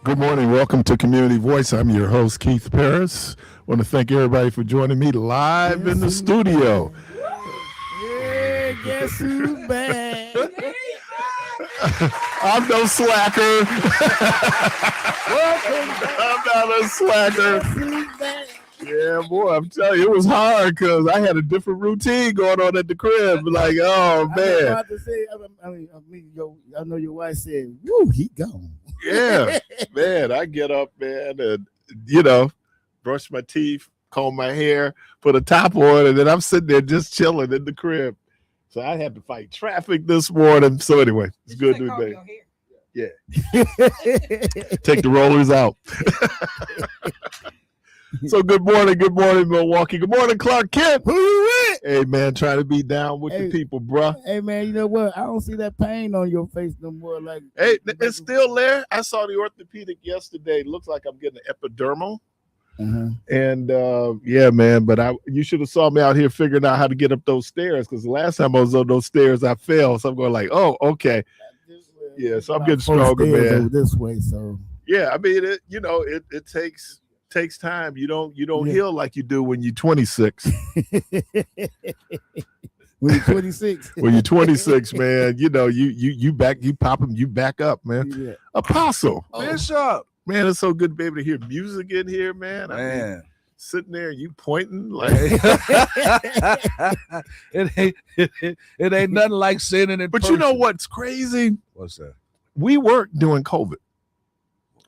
Good morning. Welcome to Community Voice. I'm your host, Keith Paris. Want to thank everybody for joining me live in Guess the who's studio. back? Yeah, guess who's back? I'm no slacker. Welcome back. I'm not a slacker. Guess who's back? Yeah, boy, I'm telling you, it was hard because I had a different routine going on at the crib. Like, oh, I was man. about to say, I know your wife said, "Woo, he gone." Yeah, man, I get up, man, and, brush my teeth, comb my hair, put a top on, and then I'm sitting there just chilling in the crib. So I had to fight traffic this morning. So anyway, it's good to be back. Yeah. Take the rollers out. So good morning, Milwaukee. Good morning, Clark Kent. Who you with? Hey, man, trying to be down with the people, bruh. Hey, man, you know what? I don't see that pain on your face no more. Like, Hey, it's still there. I saw the orthopedic yesterday. Looks like I'm getting an epidermal. And yeah, man, but you should have saw me out here figuring out how to get up those stairs, because the last time I was on those stairs, I fell. So I'm going like, oh, okay. Yeah, so I'm getting stronger, man. This way, so yeah, I mean, it takes time. You don't heal like you do when you're 26. When you're 26. When you're 26, man, you pop them, you back up, man. Yeah. Apostle. Bishop. Man, it's so good to be able to hear music in here, man. I mean, sitting there, you pointing like it ain't nothing like sitting in But person. you know what's crazy? What's that? We worked during COVID.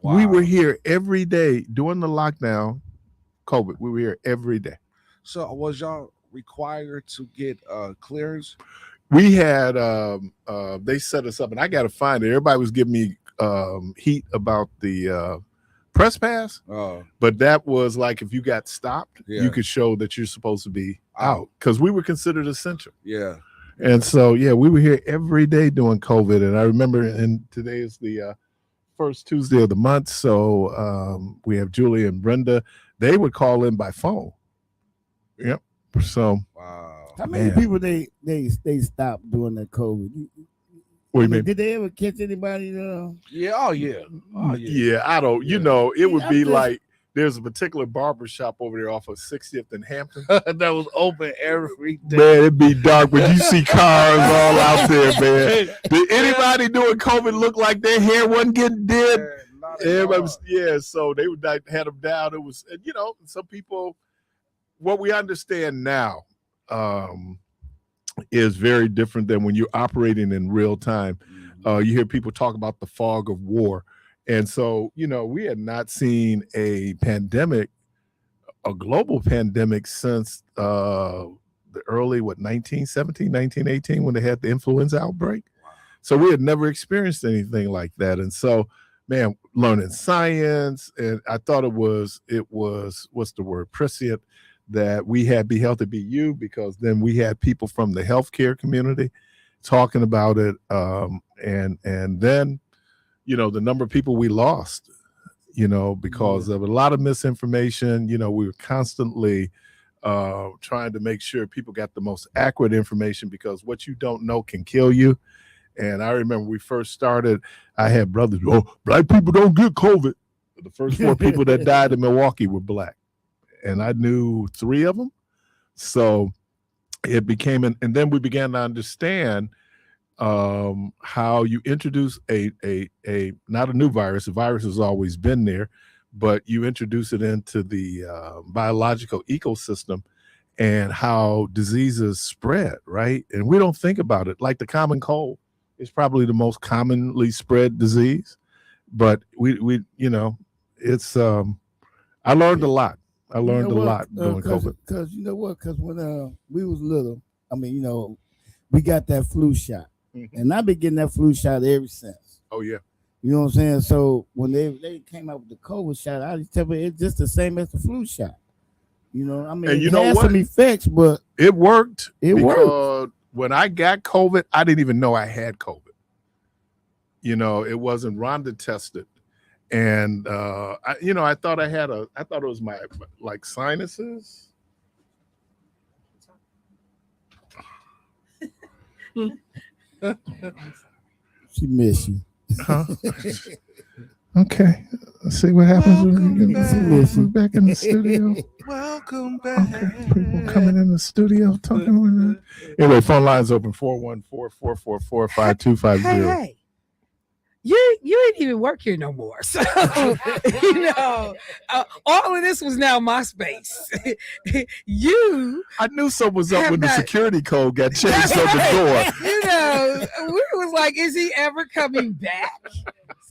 Wow. We were here every day during the lockdown. COVID, we were here every day. So was y'all required to get clearance? We had they set us up, and I got to find it. Everybody was giving me heat about the press pass, but that was like if you got stopped, you could show that you're supposed to be out, because we were considered essential. Yeah. And so, yeah, we were here every day during COVID. And I remember, and today is the first Tuesday of the month. So we have Julie and Brenda. They would call in by phone. Yep. So, wow. How many people they stopped during that COVID? What do you mean? Did they ever catch anybody? Yeah. Oh, yeah. Oh, yeah. Yeah, I don't. You know, it would be like there's a particular barber shop over there off of 60th and Hampton that was open every day. Man, it'd be dark, but you see cars all out there, man. Did anybody doing COVID look like their hair wasn't getting dead? Everybody was, so they would had them down. It was, some people, what we understand now is very different than when you're operating in real time. You hear people talk about the fog of war. And so, we had not seen a pandemic, a global pandemic, since the early, 1917, 1918, when they had the influenza outbreak. So we had never experienced anything like that. And so, man, learning science, and I thought it was, what's the word, prescient, that we had Be Healthy, Be You, because then we had people from the healthcare community talking about it. And then, the number of people we lost, because of a lot of misinformation. We were constantly trying to make sure people got the most accurate information, because what you don't know can kill you. And I remember we first started, I had brothers, black people don't get COVID. The first 4 people that died in Milwaukee were black. And I knew 3 of them. So it became, and then we began to understand how you introduce a not a new virus. The virus has always been there, but you introduce it into the biological ecosystem, and how diseases spread, right? And we don't think about it. Like the common cold is probably the most commonly spread disease, but we it's I learned a lot. I learned a lot during COVID. Because you know what? Because when we was little, I mean, we got that flu shot. And I've been getting that flu shot ever since. Oh, yeah. You know what I'm saying? So when they came out with the COVID shot, I just tell you, it's just the same as the flu shot. I mean, and it had some effects, but it worked. It worked. When I got COVID, I didn't even know I had COVID. It wasn't Rhonda tested. And I thought I thought it was my like sinuses. She miss you. Huh? Okay. Let's see what happens when we Welcome get back in the studio. Welcome back. Okay. People coming in the studio talking with Anyway, phone lines open 414-444-5250. Hey. You ain't even work here no more. So, all of this was now my space. I knew something was up have when the not- security code got changed on the door. We was like, is he ever coming back?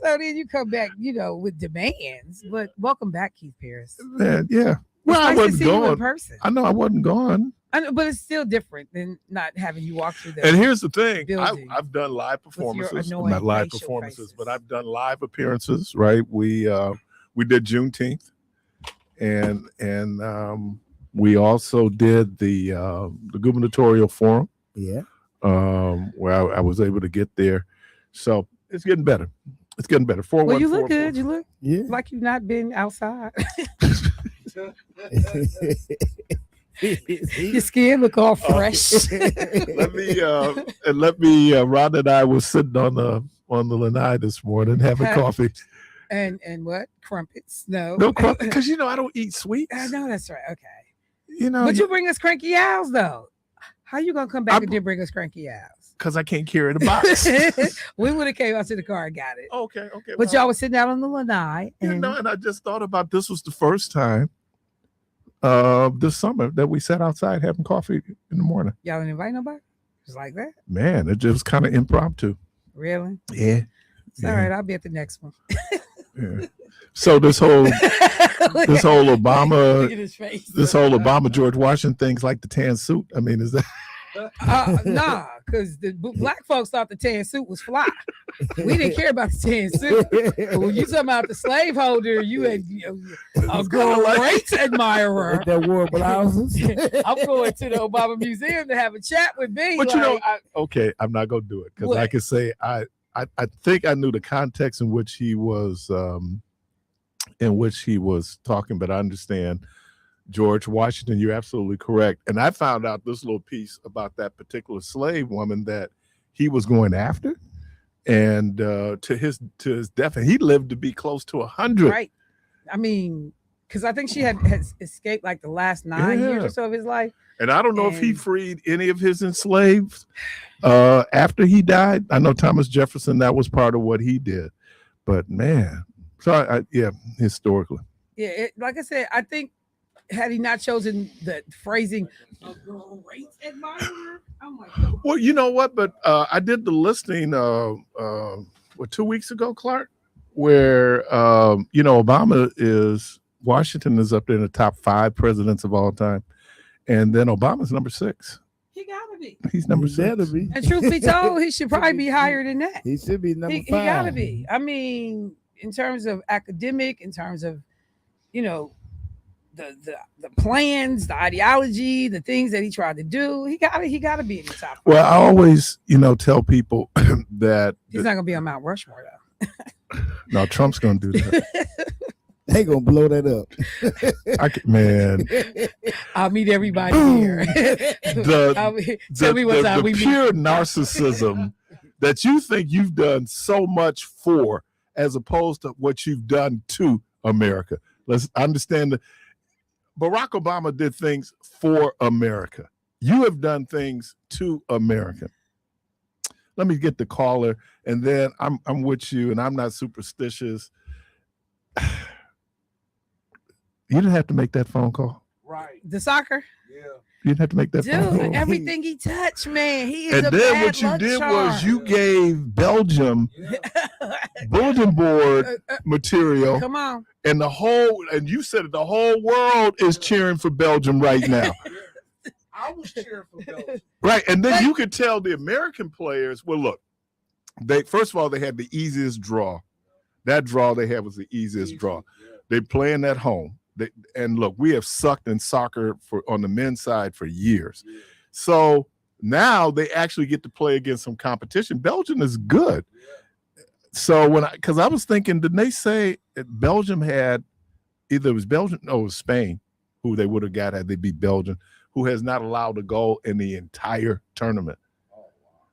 So then you come back, with demands. But welcome back, Keith Pierce. Man, yeah. It's Well, I nice to wasn't see you in gone. person. I know I wasn't gone. I know, but it's still different than not having you walk through the And here's the thing. building I've done live your performances. annoying Not live facial performances, faces. but I've done live appearances, right? We did Juneteenth, and we also did the gubernatorial forum, Yeah. where I was able to get there. So it's getting better. It's getting better. Well, you look good. You look Yeah. like you've not been outside. Your skin look all fresh. Let me Rhonda and I was sitting on the lanai this morning having coffee. and what? Crumpets? No. No, because I don't eat sweets. I know that's right. Okay. But you bring us cranky owls though. How you gonna come back and then bring us cranky owls? because I can't carry the box. We would have came out to the car and got it. Okay. But y'all was sitting out on the lanai. And I just thought about this was the first time this summer that we sat outside having coffee in the morning. Y'all didn't invite nobody? Just like that? Man, it just kind of impromptu. Really? Yeah. It's all right. I'll be at the next one. Yeah. So this whole Look at Obama his face. George Washington thing's like the tan suit. I mean, is that Nah, because the black folks thought the tan suit was fly. We didn't care about the tan suit. But when you talking about the slaveholder, you had a great admirer. That wore blouses. I'm going to the Obama Museum to have a chat with me. But I'm not gonna do it because I can say I think I knew the context in which he was talking, but I understand George Washington. You're absolutely correct. And I found out this little piece about that particular slave woman that he was going after, and to his death, and he lived to be close to 100. Right. I mean, because I think she has escaped like the last 9 years or so of his life. And I don't know if he freed any of his enslaved after he died. I know Thomas Jefferson, that was part of what he did. But man, so historically. Yeah, like I said, I think had he not chosen the phrasing, a great admirer, I'm like, well, you know what? But I did the listing 2 weeks ago, Clark, where Washington is up there in the top 5 presidents of all time. And then Obama's number 6. He gotta be. He's number 6. Better be. And truth be told, he should probably be higher than that. He should be number 5. He gotta be. I mean, in terms of academic, in terms of, the plans, the ideology, the things that he tried to do, he gotta be in the top 5. Well, I always, tell people that he's not gonna be on Mount Rushmore though. No, Trump's gonna do that. They gonna blow that up. Man, I'll meet everybody here. Tell me what time we meet. The pure narcissism that you think you've done so much for, as opposed to what you've done to America. Let's understand that Barack Obama did things for America. You have done things to America. Let me get the caller, and then I'm with you, and I'm not superstitious. You didn't have to make that phone call. Right. The soccer? Yeah. You didn't have to make that phone call. Dude, everything he touched, man. He is and a then bad what you luck did charm. was you gave Belgium bulletin board material. Come on. And you said the whole world is cheering for Belgium right now. I was cheering for Belgium. Right. And then you could tell the American players, well, look, first of all, they had the easiest draw. That draw they had was the easiest draw. Yeah. They're playing at home. And look, we have sucked in soccer on the men's side for years. Yeah. So now they actually get to play against some competition. Belgium is good. Yeah. So because I was thinking, didn't they say Belgium had it was Spain, who they would have got had they beat Belgium, who has not allowed a goal in the entire tournament. Oh, wow.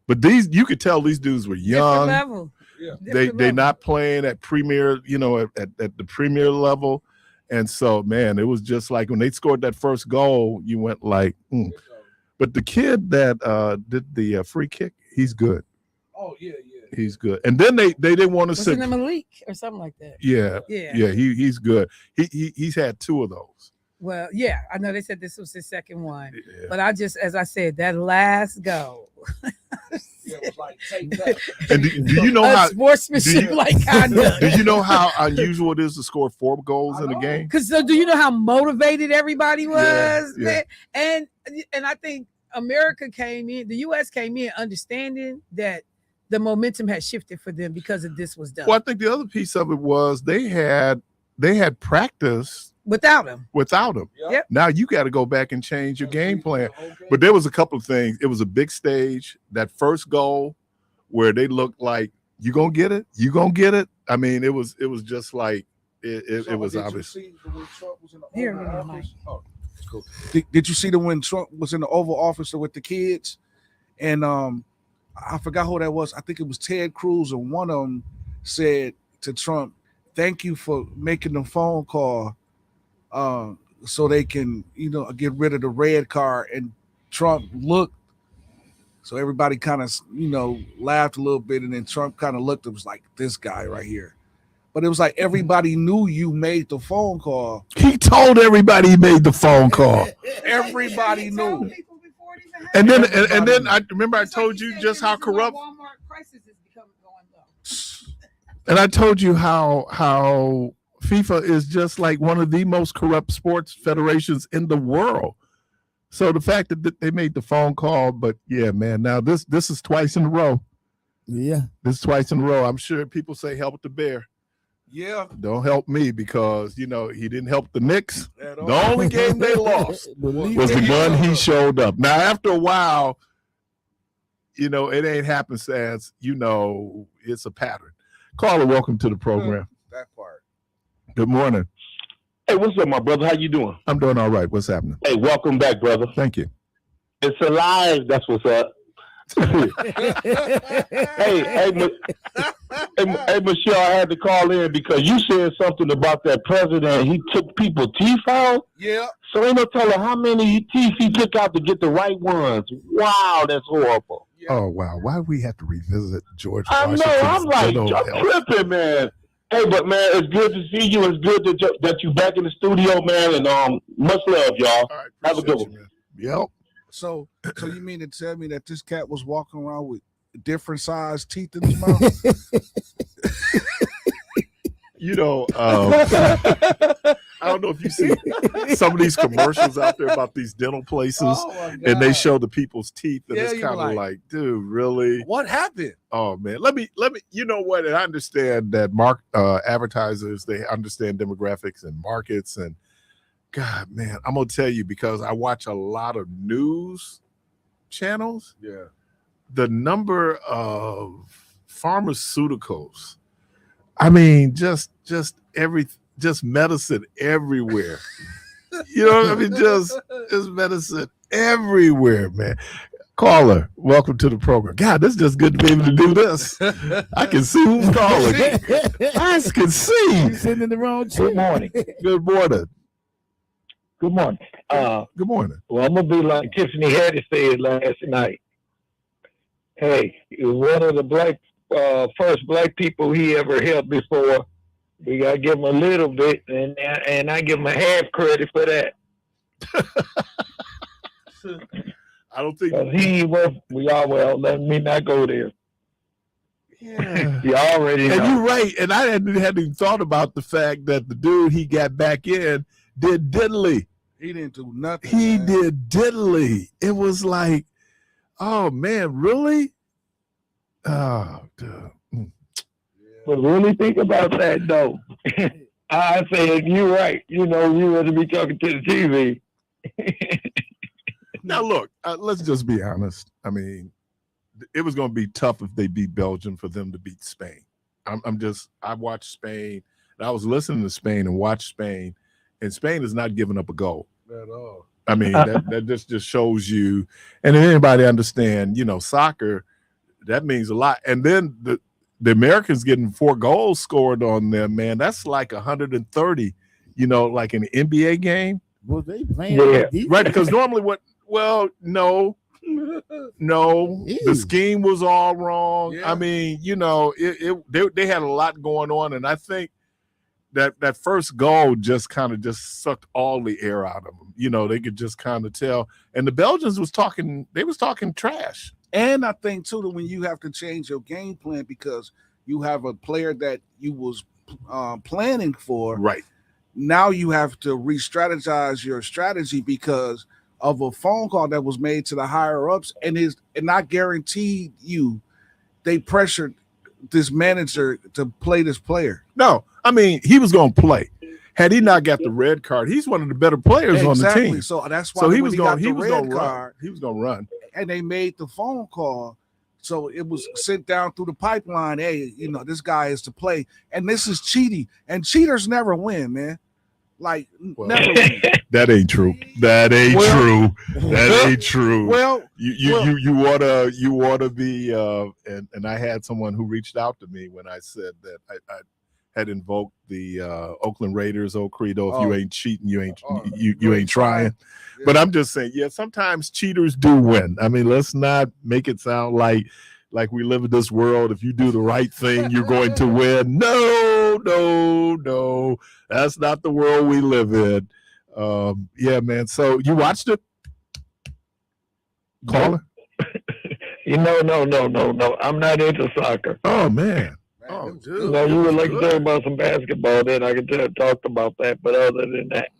But you could tell these dudes were young. Yeah. They're not playing at premier, you know, at the premier level. And so, man, it was just like when they scored that first goal, you went like, But the kid that did the free kick, he's good. Oh, yeah. He's good. And then they didn't want to Was it Malik or something like that? Yeah. He's good. He's had 2 of those. Well, yeah, I know they said this was his second one, but as I said, that last goal. It was like, take that. And do you know how sportsmanship like conduct? Do you know how unusual it is to score 4 goals in a game? Because do you know how motivated everybody was? Yeah. And I think America came in, the U.S. came in understanding that the momentum had shifted for them because of this was done. Well, I think the other piece of it was they had practice without him. Yep. Now you got to go back and change your game plan. But there was a couple of things. It was a big stage. That first goal where they looked like you gonna get it. I mean, it was just like it was obvious. Cool. Did you see when Trump was in the Oval Office with the kids? And I forgot who that was. I think it was Ted Cruz, and one of them said to Trump, "Thank you for making the phone call so they can, get rid of the red card." And Trump looked, so everybody kind of, laughed a little bit, and then Trump kind of looked. It was like, this guy right here. But it was like everybody knew you made the phone call. He told everybody he made the phone call. Everybody knew. And then I remember I told you just how corrupt. And I told you how FIFA is just like one of the most corrupt sports federations in the world. So the fact that they made the phone call, but yeah, man, now this is twice in a row. Yeah. This is twice in a row. I'm sure people say help the bear. Yeah. Don't help me because, he didn't help the Knicks. The only game they lost was the one he showed up. Now, after a while, it ain't happenstance. It's a pattern. Caller, welcome to the program. That part. Good morning. Hey, what's up, my brother? How you doing? I'm doing all right. What's happening? Hey, welcome back, brother. Thank you. It's alive. That's what's up. hey, Michelle, I had to call in because you said something about that president. He took people's teeth out. Yeah. So ain't no telling how many teeth he took out to get the right ones. Wow, that's horrible. Yeah. Oh, wow. Why do we have to revisit George Washington? I know. I'm like, I'm tripping, man. Hey, but man, it's good to see you. It's good that you back in the studio, man. And much love, y'all. All right, have a good one. Man. Yep. So you mean to tell me that this cat was walking around with different sized teeth in his mouth? I don't know if you see some of these commercials out there about these dental places, and they show the people's teeth, and it's kind of like, dude, really? What happened? Oh man, let me. You know what? And I understand that advertisers, they understand demographics and markets, and God, man, I'm gonna tell you because I watch a lot of news channels. Yeah, the number of pharmaceuticals. I mean, just medicine everywhere. You know what I mean? Just medicine everywhere, man. Caller, welcome to the program. God, this is just good to be able to do this. I can see who's calling. I can see. You're sitting in the wrong chair. Good morning. Good morning. Good morning. Good morning. Well, I'm gonna be like Tiffany Haddish said last night. Hey, one of the first black people he ever helped before. We gotta give him a little bit, and I give him a half credit for that. I don't think he was. Let me not go there. Yeah, you already know. And you're right. And I hadn't even thought about the fact that the dude he got back in did diddly. He didn't do nothing. He did diddly. It was like, oh man, really? Oh, dude. But really think about that, though. I say you're right. You ought to be talking to the TV. Now, look, let's just be honest. I mean, it was going to be tough if they beat Belgium for them to beat Spain. I watched Spain, and I was listening to Spain and watched Spain, and Spain is not giving up a goal. At all. I mean, that just shows you, and if anybody understand, soccer, that means a lot. And then the Americans getting 4 goals scored on them, man. That's like 130, like an NBA game. Was they playing? Yeah. Right, because normally no, the scheme was all wrong. Yeah. I mean, they had a lot going on, and I think that first goal just kind of sucked all the air out of them. They could just kind of tell. And the Belgians was talking trash. And I think too that when you have to change your game plan because you have a player that you was planning for, Right. Now you have to re-strategize your strategy because of a phone call that was made to the higher ups, and not guaranteed you. They pressured this manager to play this player. No, I mean he was going to play. Had he not got the red card, he's one of the better players on the team. So that's why he was going to run. He was going to run. And they made the phone call. So it was sent down through the pipeline. Hey, this guy is to play. And this is cheating. And cheaters never win, man. Like, never win. That ain't true. That ain't true. That ain't true. Well, you ought to be and I had someone who reached out to me when I said that I had invoked the Oakland Raiders old credo. If you ain't cheating, you ain't trying. Yeah. But I'm just saying, sometimes cheaters do win. I mean, let's not make it sound like we live in this world. If you do the right thing, you're going to win. No. That's not the world we live in. Yeah, man. So you watched it? Caller? No. I'm not into soccer. Oh, man. Oh, dude. No, you would like to talk about some basketball, then I could talk about that. But other than that,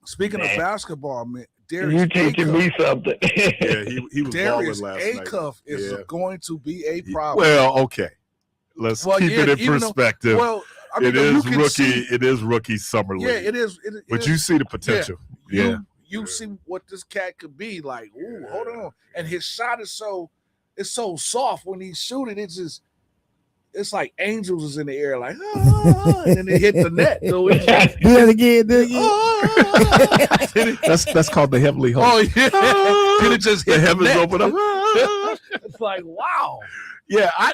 speaking of basketball, man, you teaching me something. Yeah, he was Darius balling last night. Acuff is going to be a problem. Well, okay. Let's keep it in perspective. It is rookie summer league. Yeah, it is. But you see the potential. Yeah. You see what this cat could be like. Ooh, hold on. And his shot is so soft when he's shooting. It's like angels is in the air, like, and then they hit the net. So do that again. That's called the heavenly host. Oh yeah. Then it just hit the heavens open up. It's like, wow. Yeah, I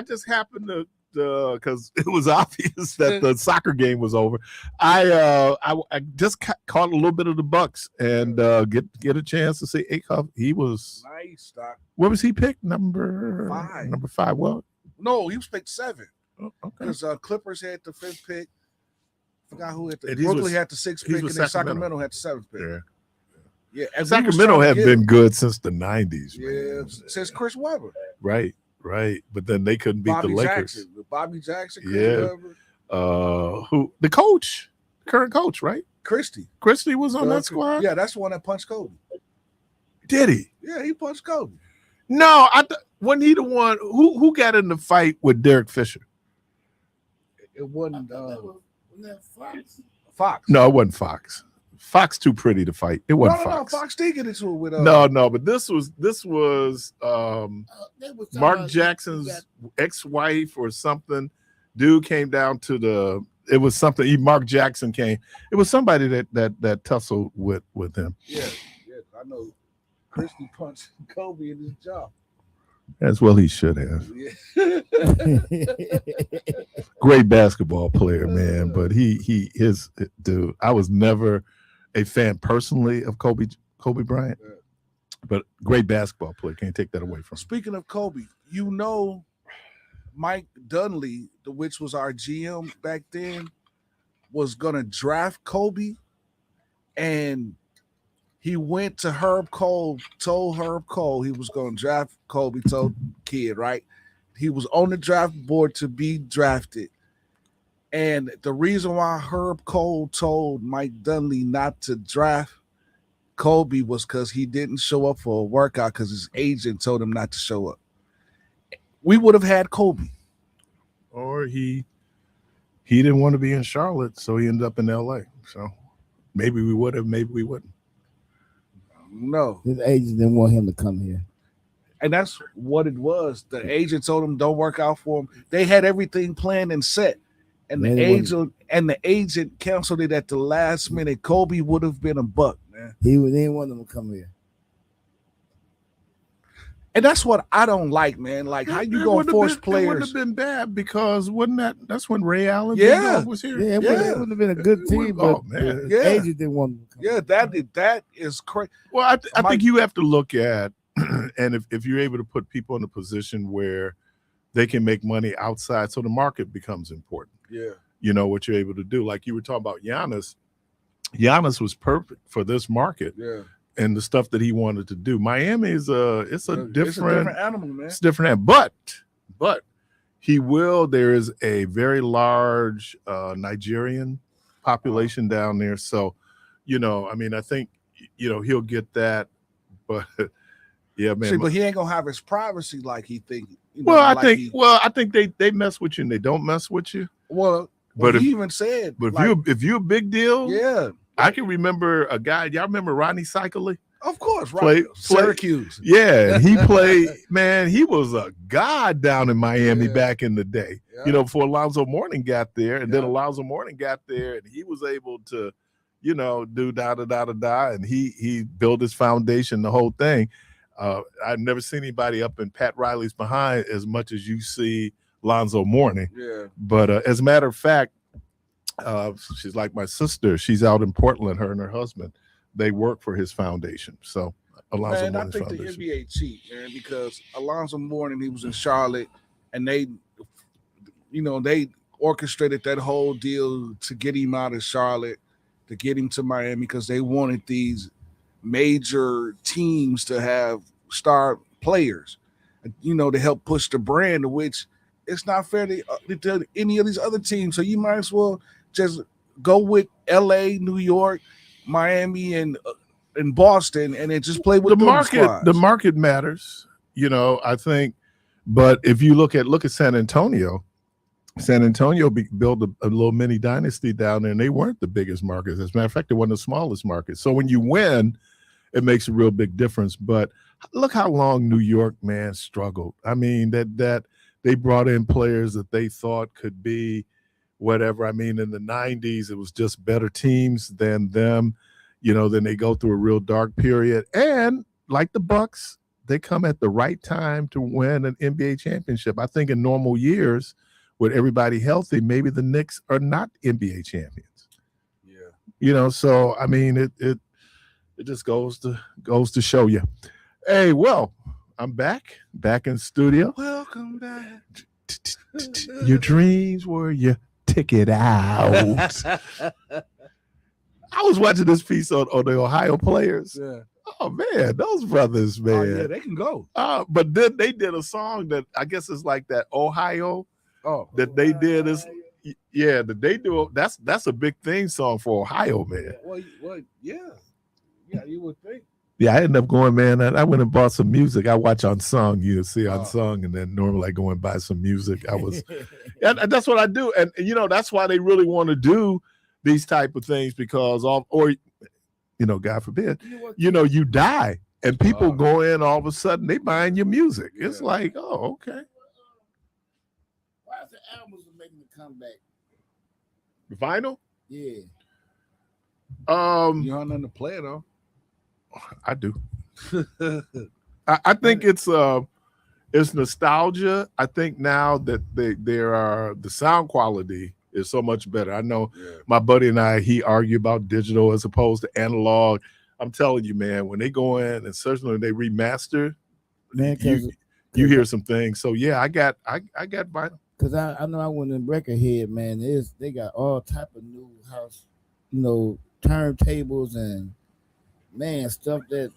just happened to because it was obvious that the soccer game was over. I just caught a little bit of the Bucks and get a chance to see Acuff. He was nice. Doc. What was he picked? Number 5. Well, no, he was picked 7. Okay. Because Clippers had the 5th pick. Forgot who had Brooklyn had the 6th pick, and then Sacramento had the 7th pick. Yeah. And Sacramento had been good since the 90s. Yeah, man. Since Chris Webber. Right. But then they couldn't beat the Lakers. Bobby Jackson, Chris Webber. Who the coach, current coach, right? Christie was on that squad. Yeah, that's the one that punched Kobe. Did he? Yeah, he punched Kobe. No, wasn't he the one who got in the fight with Derek Fisher? It wasn't Fox. No, it wasn't Fox. Fox too pretty to fight. It wasn't Fox. No, Fox did get into it with No, but this was Mark Jackson's ex-wife or something. Dude came down to it was something. Mark Jackson came. It was somebody that tussled with him. Yeah, I know. Christie punched Kobe in his jaw. As well he should have. Yeah. Great basketball player, man. But his dude. I was never a fan personally of Kobe Bryant, but great basketball player. Can't take that away from him. Speaking of Kobe, Mike Dunley, which was our GM back then, was gonna draft Kobe, and he went to Herb Cole, told Herb Cole he was going to draft Kobe, told kid, right? He was on the draft board to be drafted. And the reason why Herb Cole told Mike Dunley not to draft Kobe was because he didn't show up for a workout because his agent told him not to show up. We would have had Kobe. Or he didn't want to be in Charlotte, so he ended up in LA. So maybe we would have, maybe we wouldn't. No, his agent didn't want him to come here, and that's what it was. The agent told him don't work out for him. They had everything planned and set, and the agent canceled it at the last minute. Kobe would have been a buck, man. He didn't want him to come here, And that's what I don't like, man. Like, how you gonna force It players? wouldn't have been bad because that's when Ray Allen was here. Yeah, it wouldn't have been a good team, but man. the agent didn't want him to come. Yeah, that is crazy. Well, I think you have to look at, and if you're able to put people in a position where they can make money outside, so the market becomes important. Yeah. You know, what you're able to do. Like you were talking about Giannis. Giannis was perfect for this market. Yeah. And the stuff that he wanted to do. Miami is it's a different animal, man. It's different, but there is a very large Nigerian population down there. So, you know, I mean, I think, you know, he'll get that, but yeah, man. See, but he ain't gonna have his privacy like he think. You know, well, I think they mess with you and they don't mess with you. Well, but he even said, but like, if you're a big deal, yeah. I can remember a guy. Y'all remember Ronnie Cycley? Of course, right. Syracuse. Yeah, and he played. Man, he was a god down in Miami back in the day. Yeah. You know, before Alonzo Mourning got there, and then Alonzo Mourning got there, and he was able to, you know, do and he built his foundation, the whole thing. I've never seen anybody up in Pat Riley's behind as much as you see Alonzo Mourning. Yeah. But as a matter of fact, she's like my sister. She's out in Portland. Her and her husband, they work for his foundation. So Alonzo man, Mourning's I think foundation. the NBA cheat, man, because Alonzo Mourning, he was in Charlotte, and they orchestrated that whole deal to get him out of Charlotte, to get him to Miami, because they wanted these major teams to have star players, you know, to help push the brand, which it's not fair to any of these other teams. So you might as well just go with LA, New York, Miami, and Boston, and then just play with the market. squads. The market matters, you know. I think, but if you look at San Antonio, built a little mini dynasty down there, and they weren't the biggest markets. As a matter of fact, they weren't the smallest markets. So when you win, it makes a real big difference. But look how long New York, man, struggled. I mean, that they brought in players that they thought could be whatever. I mean, in the 90s, it was just better teams than them. You know, then they go through a real dark period. And like the Bucks, they come at the right time to win an NBA championship. I think in normal years, with everybody healthy, maybe the Knicks are not NBA champions. Yeah. You know, so I mean, it just goes to show you. Hey, well, I'm back in studio. Welcome back. Your dreams were your ticket out. I was watching this piece on the Ohio players. Yeah. Oh man, those brothers, man. Oh, yeah, they can go. But then they did a song that I guess is like that Ohio. Oh, that they did is that they do. That's a big theme song for Ohio, man. Well, yeah, you would think. Yeah, I ended up going, man. I went and bought some music. I watch Unsung, you see Unsung, and then normally I go and buy some music. And that's what I do, and you know that's why they really want to do these type of things, because you know, God forbid, you know, you die and people go in, all of a sudden they buying your music. Yeah. It's like, oh, okay. Why is the albums making a comeback? Vinyl? Yeah. You don't know to play it though. I do. I think it's nostalgia. I think now that the sound quality is so much better. I know my buddy and he argue about digital as opposed to analog. I'm telling you, man, when they go in and certainly when they remaster, man, you hear some things. So yeah, I got vinyl. Cause I know I went in record head, man. They got all type of new house, you know, turntables and man stuff that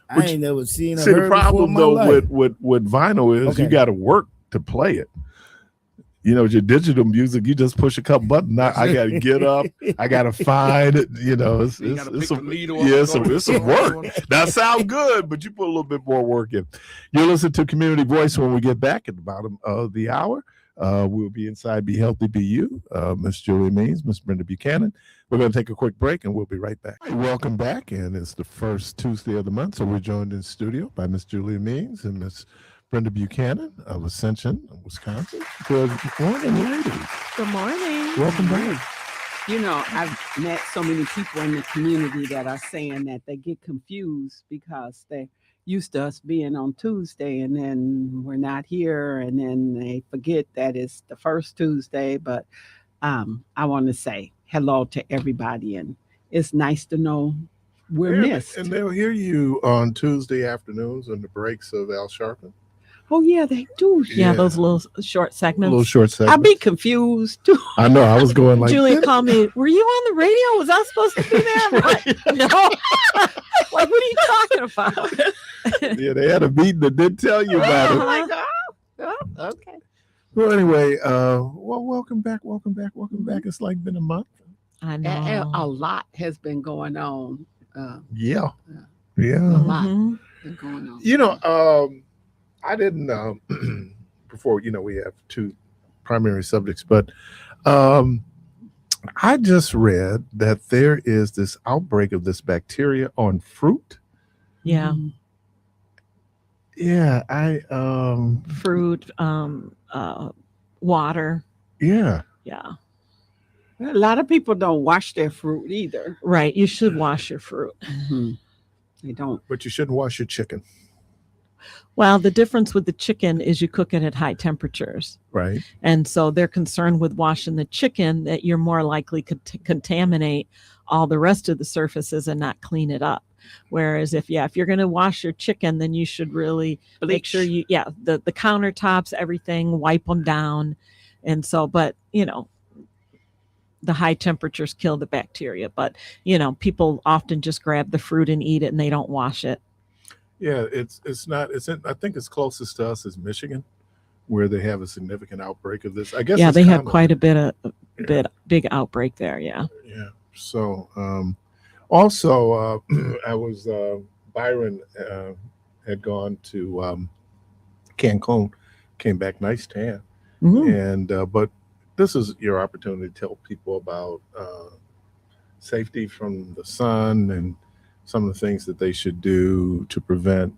I ain't never seen. See, the problem though with vinyl is you got to work to play it. You know, your digital music, you just push a couple buttons. I got to get up. I got to find it. You know, it's some work. That sounds good, but you put a little bit more work in. You'll listen to Community Voice when we get back at the bottom of the hour. We'll be inside Be Healthy, Be You. Miss Julie Means, Miss Brenda Buchanan. We're going to take a quick break, and we'll be right back. Right, welcome back, and it's the first Tuesday of the month, so we're joined in studio by Miss Julie Means and Miss Brenda Buchanan of Ascension, Wisconsin. Good morning, ladies. Good morning. Welcome back. You know, I've met so many people in the community that are saying that they get confused because they used to us being on Tuesday, and then we're not here, and then they forget that it's the first Tuesday. But I want to say hello to everybody, and it's nice to know we're missed. And they'll hear you on Tuesday afternoons on the breaks of Al Sharpton. Oh yeah, they do. Yeah, those little short segments. Little short segments. I'd be confused too. I know. I was going like, Julia called me. Were you on the radio? Was I supposed to be there? I'm like, no. Like, what are you talking about? yeah, they had a meeting that didn't tell you about it. Like, oh, okay. Well, anyway, welcome back. It's like been a month. I know. A lot has been going on. Yeah. A lot Mhm. been going on. You know, I didn't before. We have two primary subjects, but I just read that there is this outbreak of this bacteria on fruit. Yeah. Yeah, I Fruit, water. yeah. Yeah. A lot of people don't wash their fruit either. Right. You should wash your fruit. They don't. But you shouldn't wash your chicken, Well, the difference with the chicken is you cook it at high temperatures. right? And so they're concerned with washing the chicken that you're more likely to contaminate all the rest of the surfaces and not clean it up. Whereas if you're going to wash your chicken, then you should really make sure the countertops, everything, wipe them down. And so, but the high temperatures kill the bacteria, but people often just grab the fruit and eat it and they don't wash it. Yeah, I think it's closest to us is Michigan, where they have a significant outbreak of this. I guess Yeah, it's they have common. quite a big outbreak there. Yeah. Yeah. So also I was Byron had gone to Cancun, came back nice tan. Mhm. And but this is your opportunity to tell people about safety from the sun and some of the things that they should do to prevent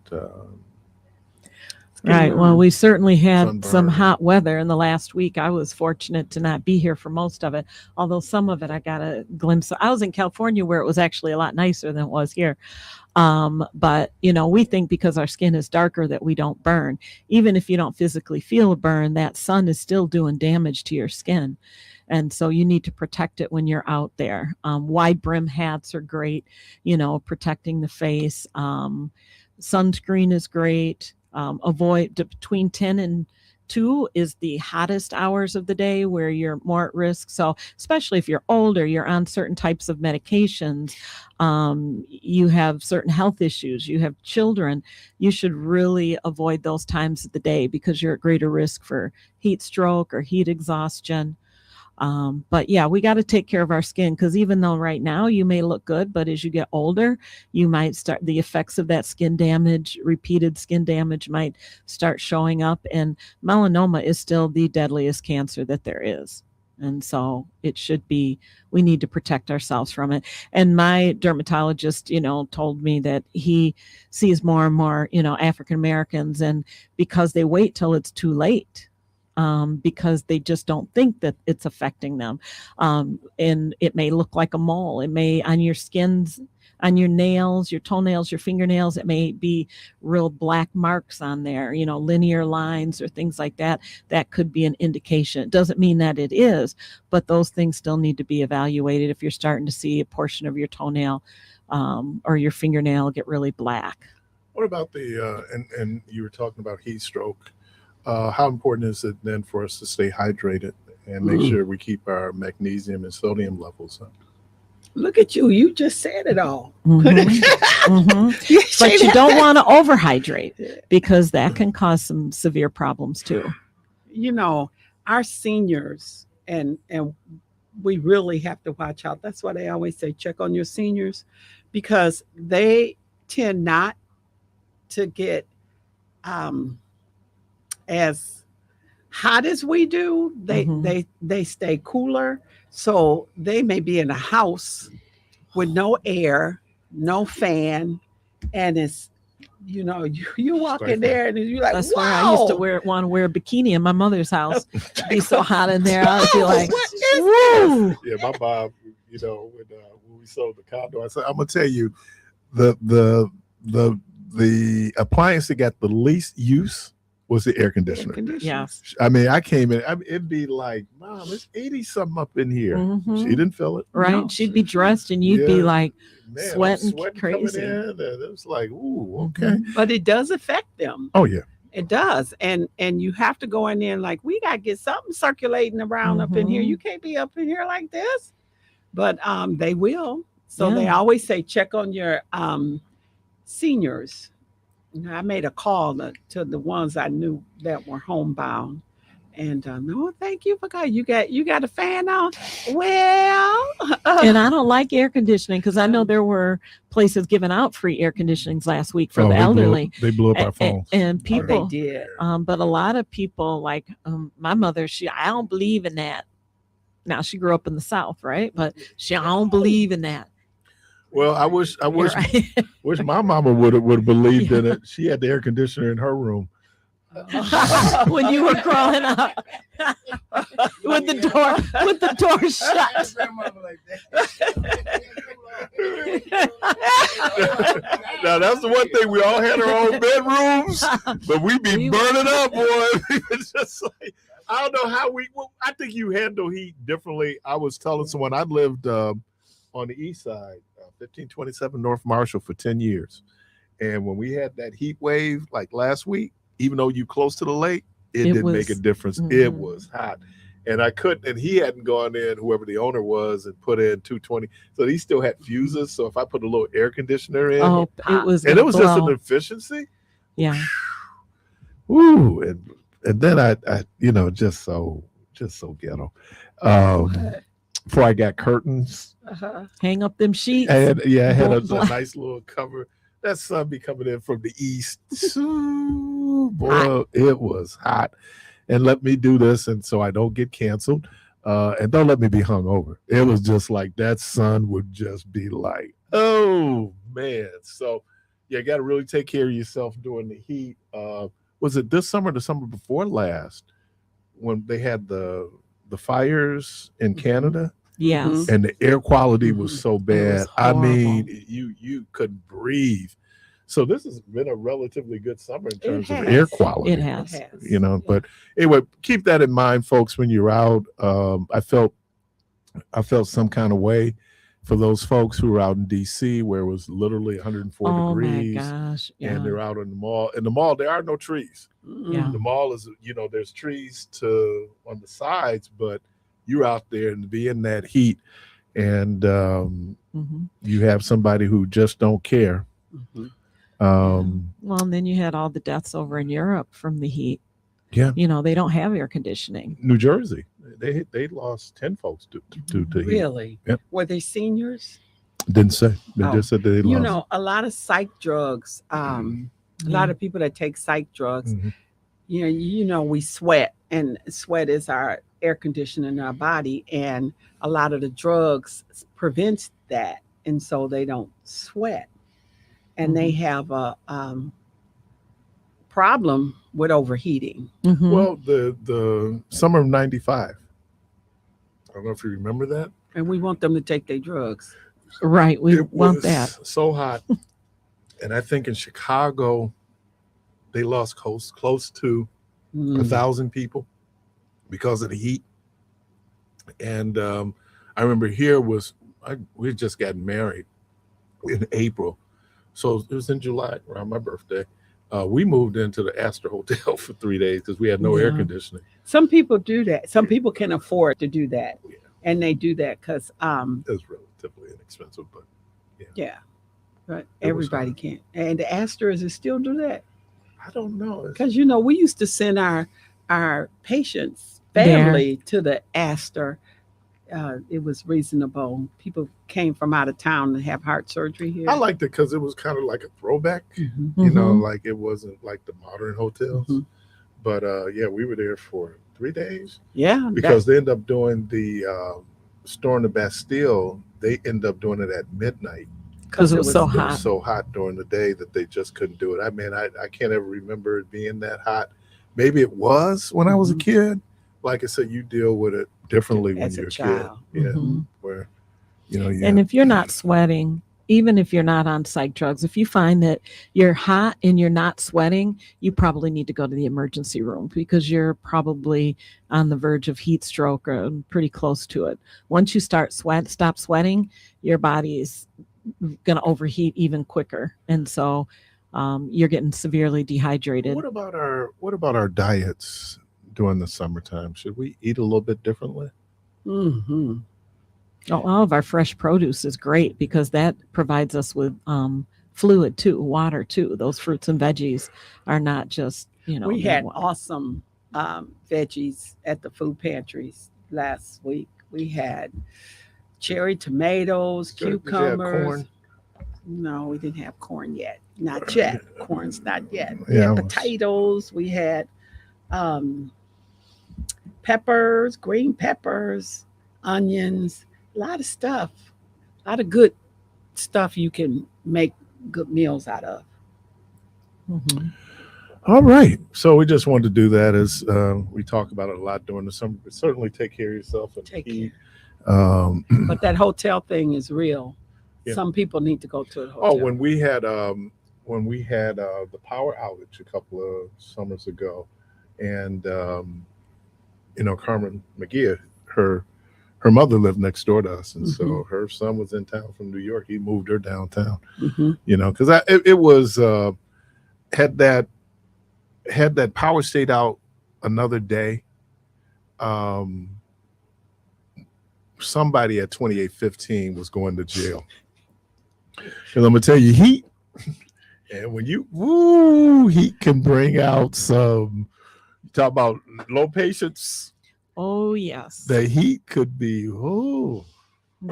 Right. Well, we certainly had sunburn. some hot weather in the last week. I was fortunate to not be here for most of it, although some of it I got a glimpse of. I was in California where it was actually a lot nicer than it was here. But we think because our skin is darker that we don't burn. Even if you don't physically feel a burn, that sun is still doing damage to your skin. And so you need to protect it when you're out there. Wide brim hats are great, protecting the face. Sunscreen is great. Avoid between 10 and 2 is the hottest hours of the day where you're more at risk. So especially if you're older, you're on certain types of medications, you have certain health issues, you have children, you should really avoid those times of the day because you're at greater risk for heat stroke or heat exhaustion. But yeah, we got to take care of our skin because even though right now you may look good, but as you get older, you might start the effects of that skin damage, repeated skin damage might start showing up. And melanoma is still the deadliest cancer that there is. And so we need to protect ourselves from it. And my dermatologist, told me that he sees more and more, African Americans, and because they wait till it's too late. Because they just don't think that it's affecting them. And it may look like a mole. It may on your skins, on your nails, your toenails, your fingernails, it may be real black marks on there, linear lines or things like that. That could be an indication. It doesn't mean that it is, but those things still need to be evaluated if you're starting to see a portion of your toenail or your fingernail get really black. What about and you were talking about heat stroke. How important is it then for us to stay hydrated and make sure we keep our magnesium and sodium levels up? Look at you. You just said it all. But you don't want to overhydrate because that can cause some severe problems too. Our seniors, and we really have to watch out. That's why they always say check on your seniors because they tend not to get as hot as we do. They stay cooler, so they may be in a house with no air, no fan, and it's you walk in there and you're like, that's wow. why I used to want to wear a bikini in my mother's house. It'd be so hot in there. I'd be like, woo. Yeah, my mom, when we sold the condo, I said, I'm gonna tell you, the the appliance that got the least use was the air conditioner. Yes. I mean, I came in, it'd be like, Mom, it's 80 something up in here. Mhm. She didn't feel it. Right. No. She'd be dressed and you'd be Yeah. like Man, I'm sweating coming crazy. in, and it was like, ooh, okay. Mhm. But it does affect them. Oh yeah. It does. And you have to go in there and like, we got to get something circulating around up in here. Mhm. You can't be up in here like this. But they will. So Yeah. they always say, check on your seniors. You know, I made a call to the ones I knew that were homebound. And no, thank you for God. You got a fan on? Well, And I don't like air conditioning because I know there were places giving out free air conditionings last week for the elderly. They blew up our phones. And oh, people, they did. but a lot of people like my mother, I don't believe in that. Now she grew up in the South, right? But I don't believe in that. Well, I wish Right. wish my mama would have believed in it. She had the air conditioner in her room. When you were growing up with the door shut. Now that's the one thing, we all had our own bedrooms, but we be burning up, boy. It's just like, I don't know how I think you handle heat differently. I was telling someone I lived on the east side, 1527 North Marshall for 10 years. And when we had that heat wave like last week, even though you close to the lake, it didn't make a difference. Mhm. It was hot. And I couldn't, and he hadn't gone in, whoever the owner was, and put in 220. So he still had fuses. So if I put a little air conditioner in, It was and it was just an blow. efficiency. Yeah. Ooh, and then I just so ghetto. Before I got curtains, Hang up them sheets. I had a Black. nice little cover. That sun be coming in from the east. Ooh, boy, it was hot. And let me do this, and so I don't get canceled. And don't let me be hung over. It was just like that sun would just be like, oh man. So you got to really take care of yourself during the heat. Was it this summer, the summer before last, when they had the fires in Canada? Yes. And the air quality was so bad. was I mean, horrible. you couldn't breathe. So this has been a relatively good summer in terms of has. air quality. It has. But anyway, keep that in mind, folks, when you're out. I felt some kind of way for those folks who were out in DC where it was literally 104 Oh degrees. my gosh. Yeah. And they're out in the mall. In the mall, there are no trees. Yeah. The mall is, there's trees on the sides, but you're out there and be in that heat, and you have somebody who just don't care. Well, and then you had all the deaths over in Europe from the heat. Yeah. They don't have air conditioning. New Jersey, they lost 10 folks to heat. Really? Yep. Were they seniors? Didn't say. They just said that they lost. A lot of psych drugs, a lot of people that take psych drugs, we sweat, and sweat is our air conditioner in our body, and a lot of the drugs prevents that, and so they don't sweat, and they have a problem with overheating. Well, the summer of '95. I don't know if you remember that. And we want them to take their drugs. Right. We It want was that. so hot, and I think in Chicago, they lost close to 1,000 people because of the heat. And I remember here we had just gotten married in April, so it was in July around my birthday. We moved into the Astor Hotel for 3 days because we had no air conditioning. Some people do that. Some people can afford to do that, and they do that because It was relatively inexpensive, but but everybody can't. And the Astors still do that. I don't know. Because we used to send our patients' family to the Astor. It was reasonable. People came from out of town to have heart surgery here. I liked it because it was kind of like a throwback, like it wasn't like the modern hotels. But we were there for 3 days. Yeah. Because they end up doing the storm the Bastille. They end up doing it at midnight. Because it was so It hot. was so hot during the day that they just couldn't do it. I mean, I can't ever remember it being that hot. Maybe it was when I was a kid. Like I said, you deal with it differently when As a you're a child. kid. Yeah, where And if you're not sweating, even if you're not on psych drugs, if you find that you're hot and you're not sweating, you probably need to go to the emergency room because you're probably on the verge of heat stroke or pretty close to it. Once you stop sweating, your body is going to overheat even quicker. And so you're getting severely dehydrated. What about our diets during the summertime? Should we eat a little bit differently? Mm-hmm. Oh, all of our fresh produce is great because that provides us with fluid too, water too. Those fruits and veggies are not just, We had awesome veggies at the food pantries last week. We had cherry tomatoes, Did you have cucumbers. corn? No, we didn't have corn yet. Not yet. Corn's not yet. We Yeah, had potatoes. We had peppers, green peppers, onions, a lot of stuff. A lot of good stuff you can make good meals out of. Mhm. All right. So we just wanted to do that as we talk about it a lot during the summer. But certainly take care of yourself and Take eat. But that hotel thing is real. Yeah. Some people need to go to the hotel. Oh, when we had the power outage a couple of summers ago, and Carmen McGee, her mother lived next door to us, and so her son was in town from New York. He moved her downtown, because it was had that power stayed out another day. Somebody at 2815 was going to jail. Because I'm gonna tell you, heat, and when heat can bring out some. You talk about low patience. Oh, yes. The heat could be,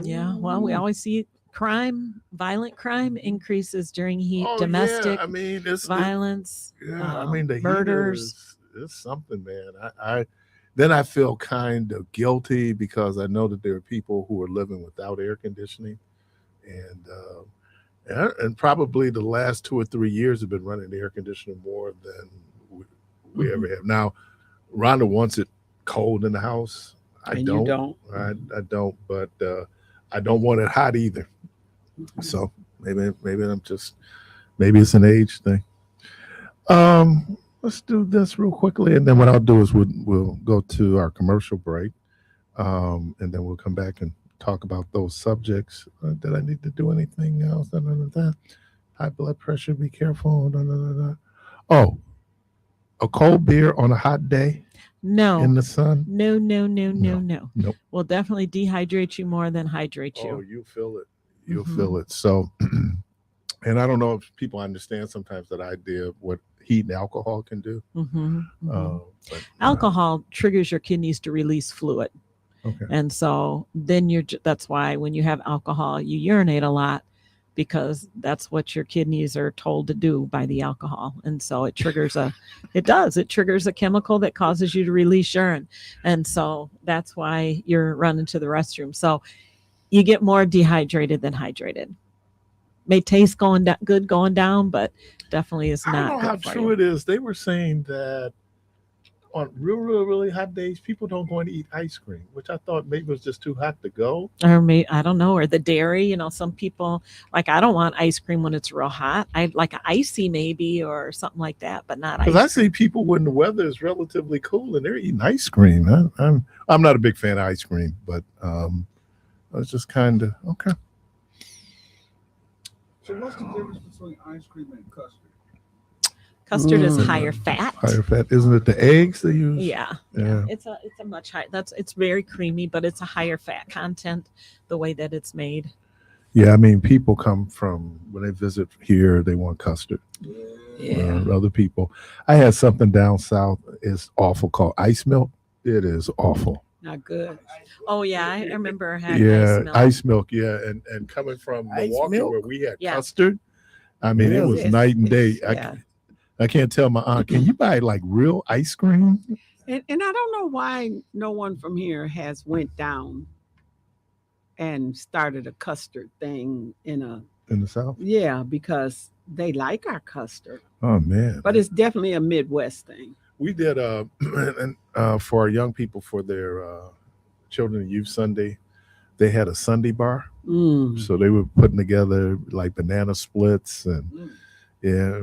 Yeah. Well, we always see violent crime increases during heat, Oh, domestic yeah. I mean, violence, the murders. heat is something, man. Then I feel kind of guilty because I know that there are people who are living without air conditioning, and probably the last 2 or 3 years have been running the air conditioner more than we ever have. Now, Rhonda wants it cold in the house. I don't, but I don't want it hot either. So maybe it's an age thing. Let's do this real quickly, and then what I'll do is we'll go to our commercial break, and then we'll come back and talk about those subjects. Did I need to do anything else? High blood pressure, be careful. Oh, a cold beer on a hot day? No. In the sun? No. Nope. Will definitely dehydrate you more than hydrate you. Oh, you feel it. You'll feel it. So, and I don't know if people understand sometimes that idea of what heat and alcohol can do. But, alcohol triggers your kidneys to release fluid. Okay. And so then that's why when you have alcohol, you urinate a lot because that's what your kidneys are told to do by the alcohol. And so it triggers a chemical that causes you to release urine. And so that's why you're running to the restroom. So you get more dehydrated than hydrated. May taste good going down, but definitely is not. I don't know how true it is. They were saying that on really hot days, people don't go and eat ice cream, which I thought maybe was just too hot to go. Or I don't know, or the dairy, some people, like, I don't want ice cream when it's real hot. I'd like an icy maybe or something like that, but not ice cream. Because I see people when the weather is relatively cool and they're eating ice cream. I'm not a big fan of ice cream, but I was just kind of, okay. So what's the difference between ice cream and custard? Custard is higher fat. Higher fat, isn't it? The eggs they use. Yeah. It's a much higher. It's very creamy, but it's a higher fat content. The way that it's made. Yeah, I mean, people come from when they visit here, they want custard. Yeah. Other people. I had something down south. It's awful called ice milk. It is awful. Not good. Oh yeah, I remember having ice milk. Yeah, and coming from Ice Milwaukee milk? where we had custard. I mean, it was Yes. night and day. Yeah. I can't tell my aunt, can you buy like real ice cream? And I don't know why no one from here has went down and started a custard thing in the South? Yeah, because they like our custard. Oh man. But it's definitely a Midwest thing. We did for our young people for their Children and Youth Sunday. they had a Sunday bar. Mm. So they were putting together like banana splits and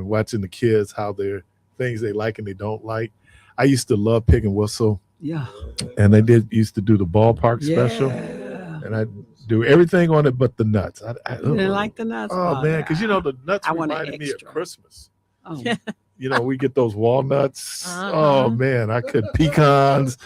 watching the kids, how they're things they like and they don't like. I used to love Pig and Whistle, Yeah. and they used to do the ballpark special, Yeah. and I do everything on it but the nuts. I You didn't like the nuts? Oh man, because yeah. the nuts I want an reminded me of extra. Christmas. Oh. We get those walnuts. Oh man, I could pecans.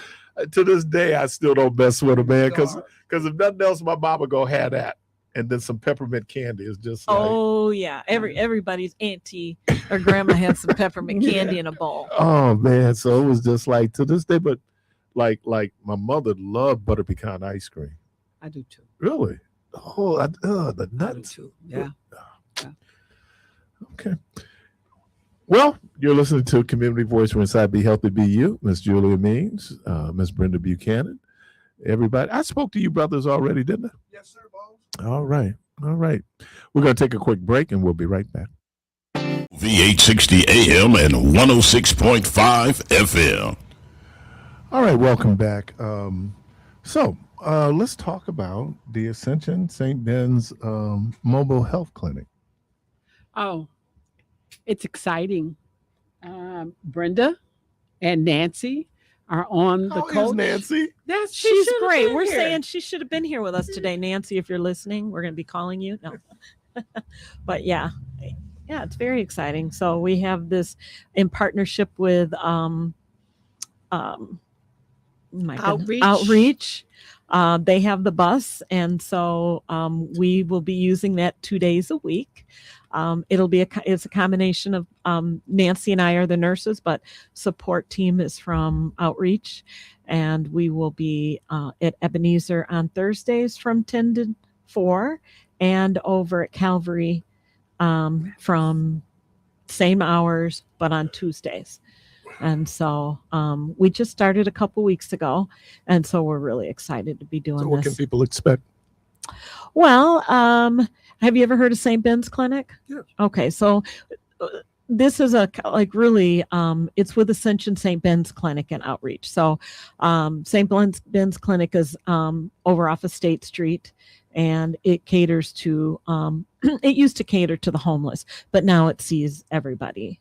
To this day, I still don't mess with them, man. Because if nothing else, my mama gonna have that, and then some peppermint candy is just like. Oh yeah, everybody's auntie or grandma had some peppermint candy in a bowl. Oh man, so it was just like to this day, but like my mother loved butter pecan ice cream. I do too. Really? Oh, the nuts. I do too. Yeah. Okay. Well, you're listening to Community Voice for Inside Be Healthy Be You, Miss Julia Means, Miss Brenda Buchanan, everybody. I spoke to you brothers already, didn't I? Yes, sir, boss. All right. We're going to take a quick break and we'll be right back. V860 AM and 106.5 FM. All right, welcome back. So let's talk about the Ascension St. Ben's mobile health clinic. Oh, it's exciting. Brenda and Nancy are on the How coach. is Nancy? She's should've great. been We're here. saying she should have been here with us today, Nancy. If you're listening, we're going to be calling you. No, but yeah, it's very exciting. So we have this in partnership with Outreach. They have the bus, and so we will be using that 2 days a week. It's a combination of Nancy and I are the nurses, but support team is from Outreach, and we will be at Ebenezer on Thursdays from 10 to 4, and over at Calvary from same hours but on Tuesdays. And so we just started a couple weeks ago, and so we're really excited to be doing So what this. can people expect? Well, have you ever heard of St. Ben's Clinic? Yeah. Okay, so this is it's with Ascension St. Ben's Clinic and Outreach. So St. Ben's Clinic is over off of State Street, and it caters to, it used to cater to the homeless, but now it sees everybody.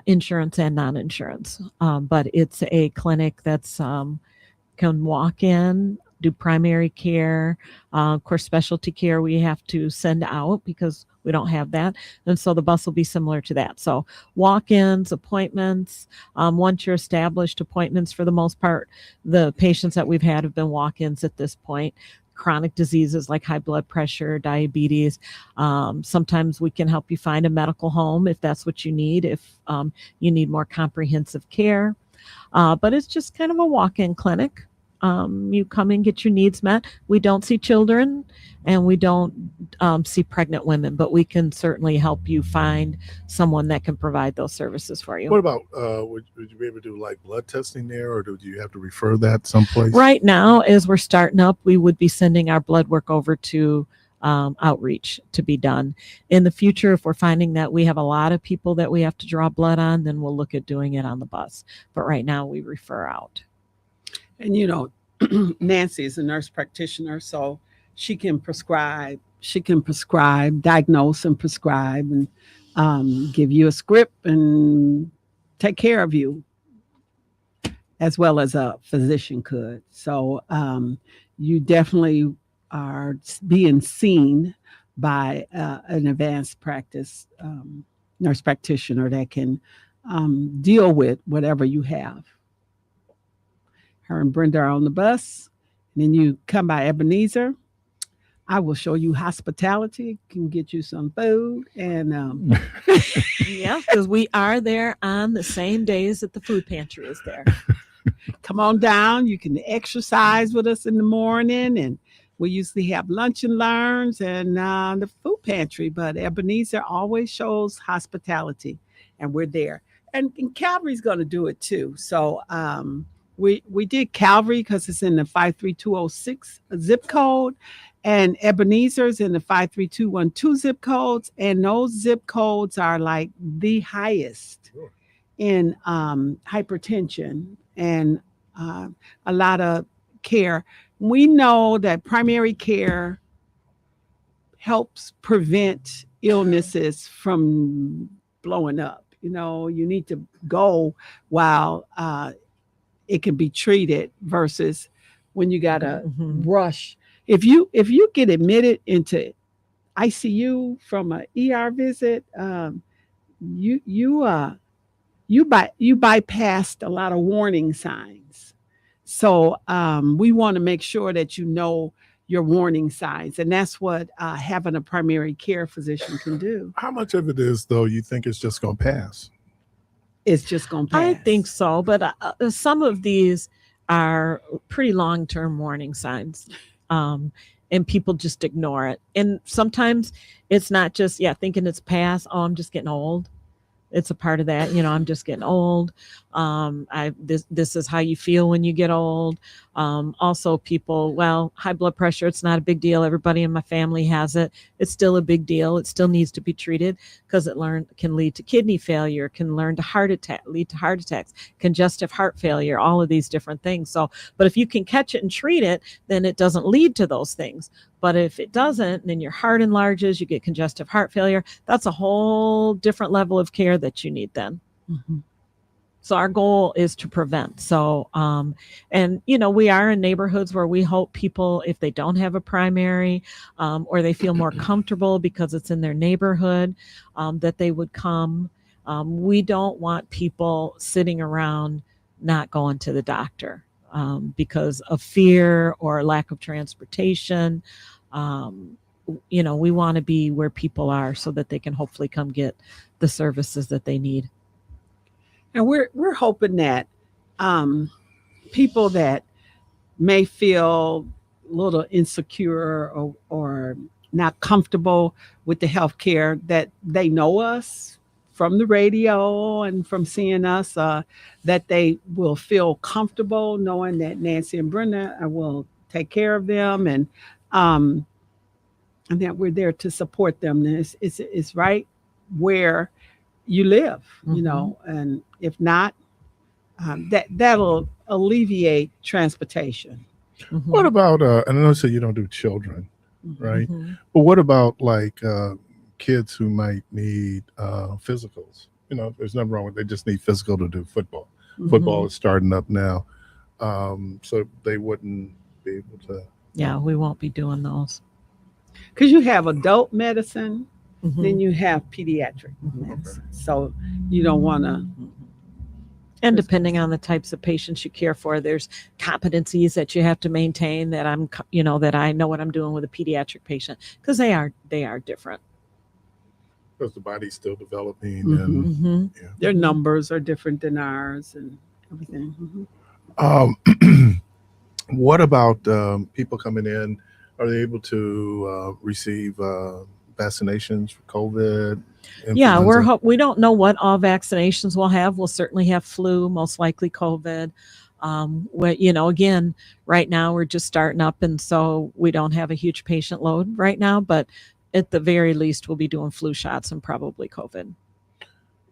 Insurance and non-insurance, but it's a clinic that's can walk in, do primary care, of course specialty care we have to send out because we don't have that, and so the bus will be similar to that. So walk-ins, appointments, once you're established, appointments for the most part, the patients that we've had have been walk-ins at this point. Chronic diseases like high blood pressure, diabetes. Sometimes we can help you find a medical home if that's what you need, if you need more comprehensive care. But it's just kind of a walk-in clinic. You come and get your needs met. We don't see children and we don't see pregnant women, but we can certainly help you find someone that can provide those services for you. What about, would you be able to do like blood testing there, or do you have to refer that someplace? Right now, as we're starting up, we would be sending our blood work over to Outreach to be done. In the future, if we're finding that we have a lot of people that we have to draw blood on, then we'll look at doing it on the bus. But right now, we refer out. And Nancy is a nurse practitioner, so she can prescribe, diagnose and prescribe, and give you a script and take care of you as well as a physician could. So you definitely are being seen by an advanced practice nurse practitioner that can deal with whatever you have. Her and Brenda are on the bus, and then you come by Ebenezer. I will show you hospitality, can get you some food, and yeah, because we are there on the same days that the food pantry is there. Come on down. You can exercise with us in the morning, and we usually have lunch and learns and the food pantry. But Ebenezer always shows hospitality, and we're there. And Calvary's going to do it too. So we did Calvary because it's in the 53206 zip code, and Ebenezer's in the 53212 zip codes, and those zip codes are like the highest in hypertension and a lot of care. We know that primary care helps prevent illnesses from blowing up. You need to go while it can be treated versus when you gotta rush. If you get admitted into ICU from an ER visit, you bypassed a lot of warning signs. So we want to make sure that your warning signs, and that's what having a primary care physician can do. How much of it is, though, you think it's just going to pass? It's just going to pass. I think so, but some of these are pretty long-term warning signs, and people just ignore it. And sometimes it's not just thinking it's past. Oh, I'm just getting old. It's a part of that. I'm just getting old. This is how you feel when you get old. Also people, high blood pressure, it's not a big deal. Everybody in my family has it. It's still a big deal. It still needs to be treated because it can lead to kidney failure, can lead to heart attacks, congestive heart failure, all of these different things. So, but if you can catch it and treat it, then it doesn't lead to those things. But if it doesn't, then your heart enlarges, you get congestive heart failure. That's a whole different level of care that you need then. Mm-hmm. So our goal is to prevent. So, and we are in neighborhoods where we hope people, if they don't have a primary, or they feel more comfortable because it's in their neighborhood, that they would come. We don't want people sitting around not going to the doctor because of fear or lack of transportation. We want to be where people are so that they can hopefully come get the services that they need. And we're hoping that people that may feel a little insecure or not comfortable with the healthcare, that they know us from the radio and from seeing us, that they will feel comfortable knowing that Nancy and Brenda will take care of them, and that we're there to support them. And it's right where you live, and if not, that'll alleviate transportation. Mm-hmm. What about, and I know you say you don't do children, right? Mm-hmm. But what about like kids who might need physicals? There's nothing wrong with it. They just need physical to do football. Mm-hmm. Football is starting up now. So they wouldn't be able to. Yeah, we won't be doing those. Because you have adult medicine, Mm-hmm. then you have pediatric medicine. So you don't want to. And depending on the types of patients you care for, there's competencies that you have to maintain that that I know what I'm doing with a pediatric patient, because they are different. Because the body's still developing, Mm-hmm. and Mm-hmm. Their numbers are different than ours and everything. Mm-hmm. What about people coming in? Are they able to receive vaccinations for COVID? Yeah, influenza? we don't know what all vaccinations we'll have. We'll certainly have flu, most likely COVID. Again, right now we're just starting up, and so we don't have a huge patient load right now. But at the very least, we'll be doing flu shots and probably COVID.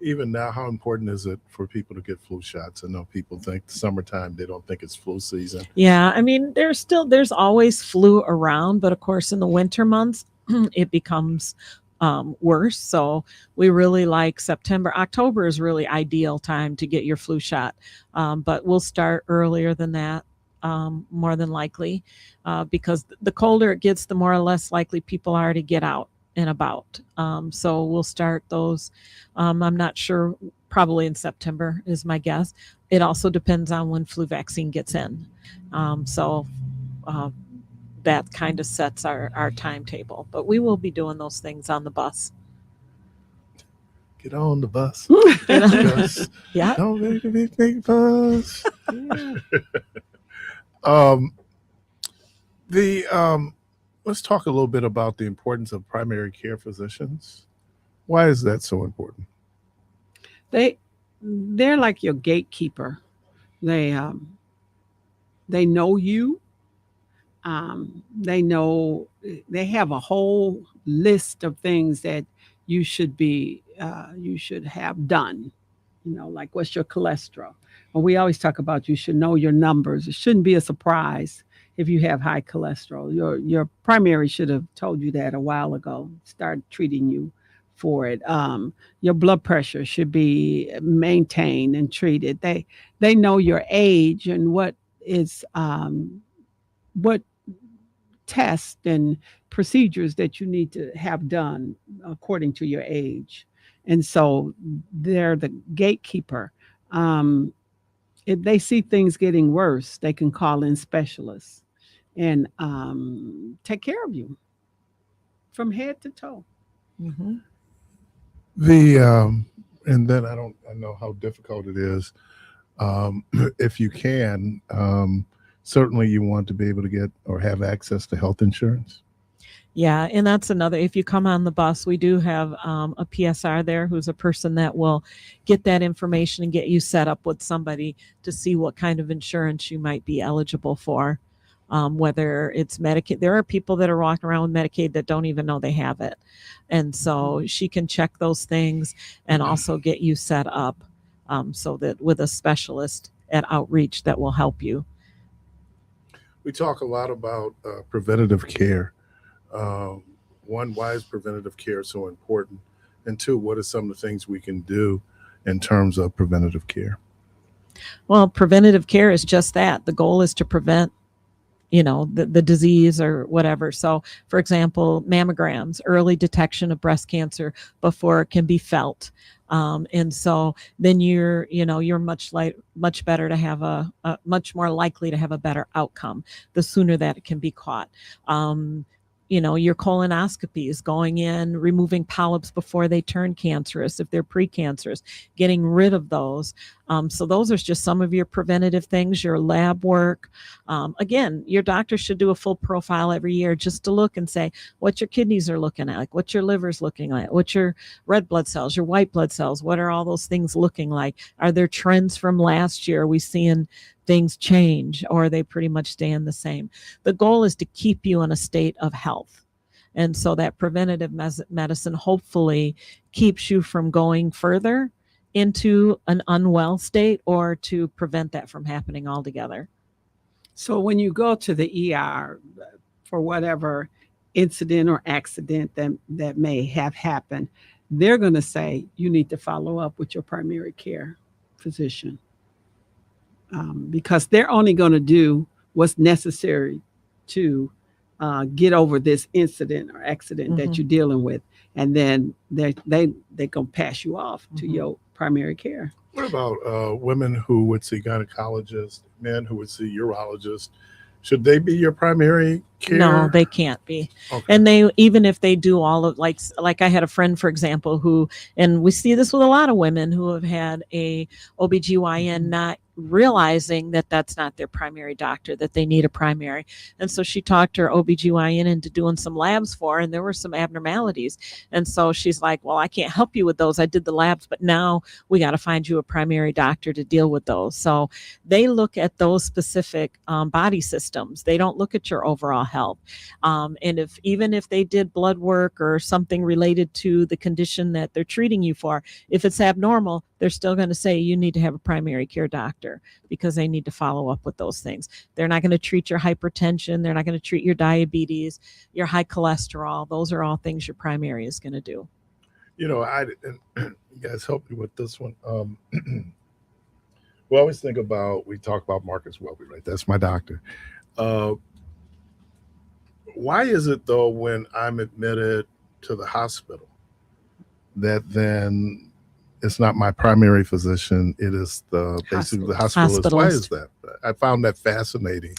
Even now, how important is it for people to get flu shots? I know people think summertime, they don't think it's flu season. Yeah, I mean, there's always flu around, but of course in the winter months, it becomes worse. So we really like September. October is really ideal time to get your flu shot. But we'll start earlier than that, more than likely, because the colder it gets, the more or less likely people are to get out and about. So we'll start those. I'm not sure, probably in September is my guess. It also depends on when flu vaccine gets in. That kind of sets our timetable, but we will be doing those things on the bus. Get on the bus. Yeah. Don't make a big bus. Let's talk a little bit about the importance of primary care physicians. Why is that so important? They're like your gatekeeper. They know you. They know, they have a whole list of things that you should have done. Like what's your cholesterol? Well, we always talk about you should know your numbers. It shouldn't be a surprise if you have high cholesterol. Your primary should have told you that a while ago. Start treating you for it. Your blood pressure should be maintained and treated. They know your age and what tests and procedures that you need to have done according to your age. And so they're the gatekeeper. If they see things getting worse, they can call in specialists and take care of you from head to toe. Mhm. And then I know how difficult it is. If you can, certainly you want to be able to get or have access to health insurance. Yeah, and that's another. If you come on the bus, we do have a PSR there who's a person that will get that information and get you set up with somebody to see what kind of insurance you might be eligible for. Whether it's Medicaid, there are people that are walking around with Medicaid that don't even know they have it. And so she can check those things and also get you set up so that with a specialist at Outreach that will help you. We talk a lot about preventative care. One, why is preventative care so important? And two, what are some of the things we can do in terms of preventative care? Well, preventative care is just that. The goal is to prevent the disease or whatever. So, for example, mammograms, early detection of breast cancer before it can be felt. And so then you're much better to have a much more likely to have a better outcome the sooner that it can be caught. Your colonoscopies, going in, removing polyps before they turn cancerous, if they're precancerous, getting rid of those. So those are just some of your preventative things, your lab work. Again, your doctor should do a full profile every year just to look and say what your kidneys are looking like, what your liver's looking like, what your red blood cells, your white blood cells, what are all those things looking like? Are there trends from last year? Are we seeing things change, or are they pretty much staying the same? The goal is to keep you in a state of health. And so that preventative medicine hopefully keeps you from going further into an unwell state or to prevent that from happening altogether. So when you go to the ER for whatever incident or accident that may have happened, they're going to say you need to follow up with your primary care physician. Because they're only going to do what's necessary to get over this incident or accident that you're dealing with, and then they gonna pass you off to your primary care. What about women who would see gynecologists, men who would see urologists? Should they be your primary care? No, they can't be. Okay. And they, even if they do all of, like I had a friend, for example, who, and we see this with a lot of women who have had a OBGYN not realizing that that's not their primary doctor, that they need a primary. And so she talked her OBGYN into doing some labs for her, and there were some abnormalities. And so she's like, well, I can't help you with those. I did the labs, but now we got to find you a primary doctor to deal with those. So they look at those specific body systems. They don't look at your overall health. And even if they did blood work or something related to the condition that they're treating you for, if it's abnormal, they're still going to say you need to have a primary care doctor because they need to follow up with those things. They're not going to treat your hypertension. They're not going to treat your diabetes, your high cholesterol. Those are all things your primary is going to do. You guys help me with this one. We always think about, we talk about Marcus Welby, right? That's my doctor. Why is it though, when I'm admitted to the hospital, that then it's not my primary physician, it is basically the hospitalist? Why is that? I found that fascinating.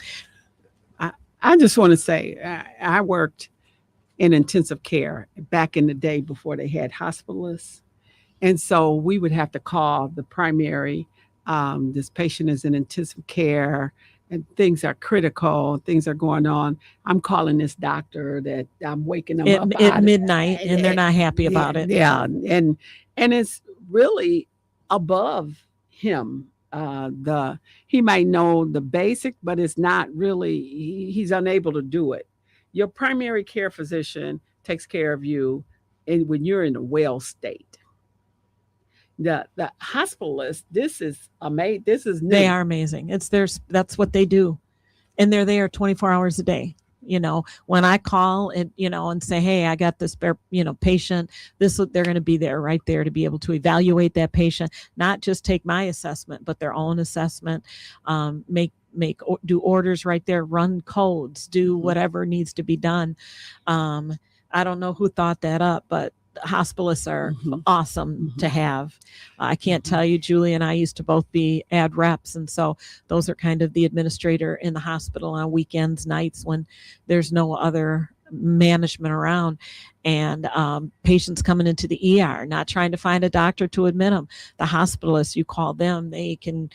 I just want to say, I worked in intensive care back in the day before they had hospitalists. And so we would have to call the primary, this patient is in intensive care and things are critical, things are going on. I'm calling this doctor that I'm waking them up at midnight, and they're not happy about it. Yeah. And it's really above him. He might know the basic, but it's not really, he's unable to do it. Your primary care physician takes care of you when you're in a well state. The hospitalist, this is amazing. This is new. They are amazing. That's what they do. and they're there 24 hours a day. When I call and, and say, hey, I got this, patient, they're going to be there right there to be able to evaluate that patient, not just take my assessment, but their own assessment, do orders right there, run codes, do whatever needs to be done. I don't know who thought that up, but hospitalists are awesome to have. I can't tell you, Julie and I used to both be ad reps, and so those are kind of the administrator in the hospital on weekends, nights when there's no other management around, and patients coming into the ER, not trying to find a doctor to admit them. The hospitalists, you call them, they can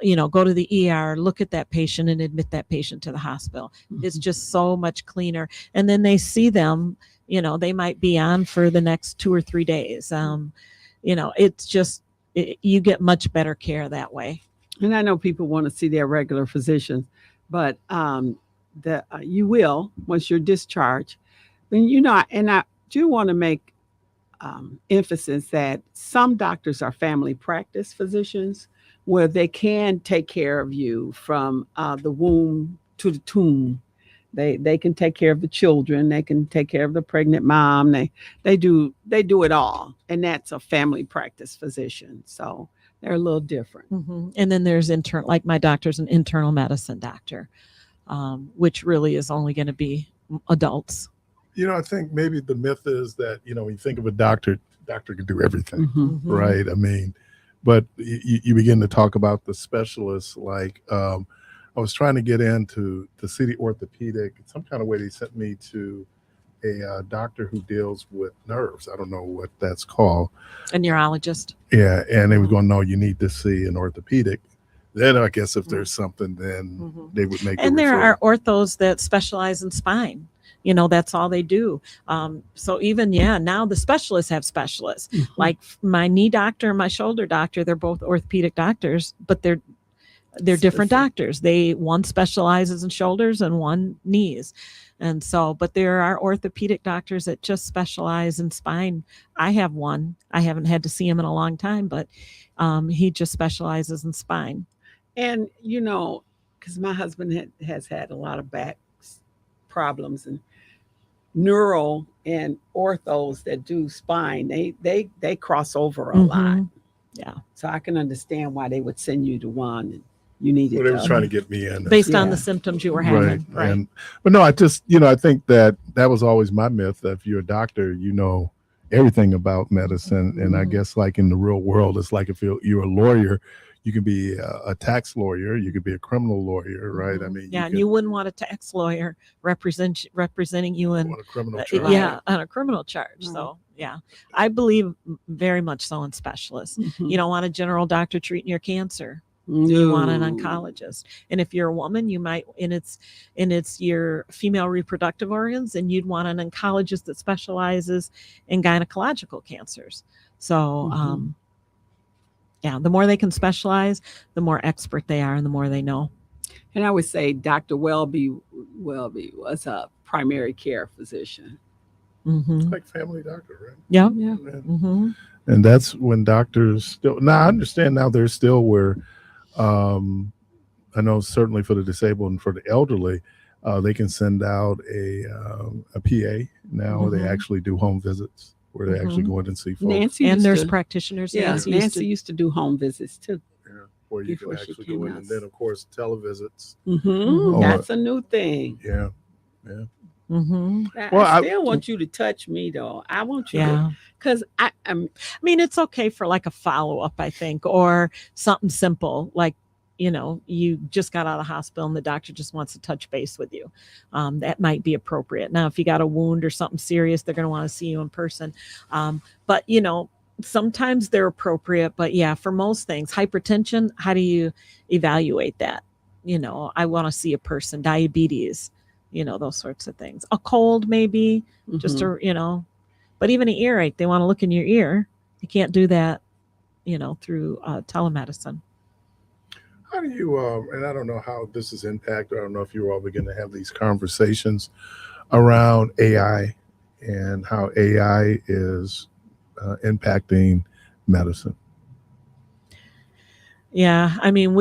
go to the ER, look at that patient and admit that patient to the hospital. It's just so much cleaner. And then they see them, they might be on for the next 2 or 3 days. It's just, you get much better care that way. And I know people want to see their regular physicians, but you will once you're discharged. And I do want to make emphasis that some doctors are family practice physicians, where they can take care of you from the womb to the tomb. They can take care of the children. They can take care of the pregnant mom. They do it all, and that's a family practice physician. So they're a little different. And then there's like my doctor's an internal medicine doctor, which really is only going to be adults. I think maybe the myth is that when you think of a doctor can do everything, right? I mean, but you begin to talk about the specialists, like I was trying to get into the city orthopedic. Some kind of way they sent me to a doctor who deals with nerves. I don't know what that's called. A neurologist. Yeah, and they were going, no, you need to see an orthopedic. Then I guess if there's something, then they would make. And there are orthos that specialize in spine. That's all they do. So even, now the specialists have specialists. Like my knee doctor and my shoulder doctor, they're both orthopedic doctors, but they're different doctors. One specializes in shoulders and one knees. And so, but there are orthopedic doctors that just specialize in spine. I have one. I haven't had to see him in a long time, but he just specializes in spine. And, because my husband has had a lot of back problems, and neural and orthos that do spine, they cross over a lot. Yeah. So I can understand why they would send you to one. And you needed. Well, they was trying to get me in based on the symptoms you were having. Right. But no, I just, I think that was always my myth, that if you're a doctor, everything about medicine. And I guess like in the real world, it's like if you're a lawyer, you can be a tax lawyer, you could be a criminal lawyer, right? I mean, and you wouldn't want a tax lawyer representing you in on a criminal charge. On a criminal charge. So I believe very much so in specialists. You don't want a general doctor treating your cancer. You want an oncologist. And if you're a woman, you might, and it's your female reproductive organs, and you'd want an oncologist that specializes in gynecological cancers. So the more they can specialize, the more expert they are and the more they know. And I would say Dr. Welby was a primary care physician. It's like family doctor, right? Yeah. And that's when doctors still, now I understand now there's still where, I know certainly for the disabled and for the elderly, they can send out a PA now. They actually do home visits where they actually go in and see folks. Nancy and nurse practitioners. Yeah, Nancy used to do home visits too. Yeah, where you can actually go in, and then of course televisits. That's a new thing. Yeah. Well, I still want you to touch me though. I want you to, because I mean, it's okay for like a follow-up, I think, or something simple like, you just got out of the hospital and the doctor just wants to touch base with you. That might be appropriate. Now, if you got a wound or something serious, they're going to want to see you in person. But, sometimes they're appropriate. But for most things, hypertension, how do you evaluate that? I want to see a person, diabetes, those sorts of things. A cold, maybe, just but even an earache, they want to look in your ear. You can't do that, through telemedicine. How do you, and I don't know how this is impacted, I don't know if you're all beginning to have these conversations around AI and how AI is impacting medicine. Yeah, I mean,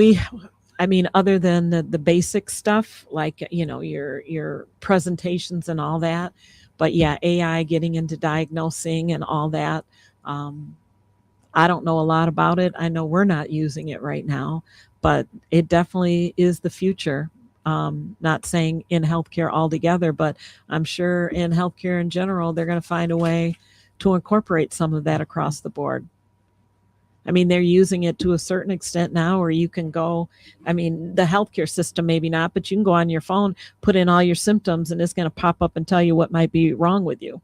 I mean, other than the basic stuff, like, your presentations and all that. But yeah, AI getting into diagnosing and all that. I don't know a lot about it. I know we're not using it right now, but it definitely is the future. Not saying in healthcare altogether, but I'm sure in healthcare in general, they're going to find a way to incorporate some of that across the board. I mean, they're using it to a certain extent now, where you can go, I mean, the healthcare system, maybe not, but you can go on your phone, put in all your symptoms, and it's going to pop up and tell you what might be wrong with you.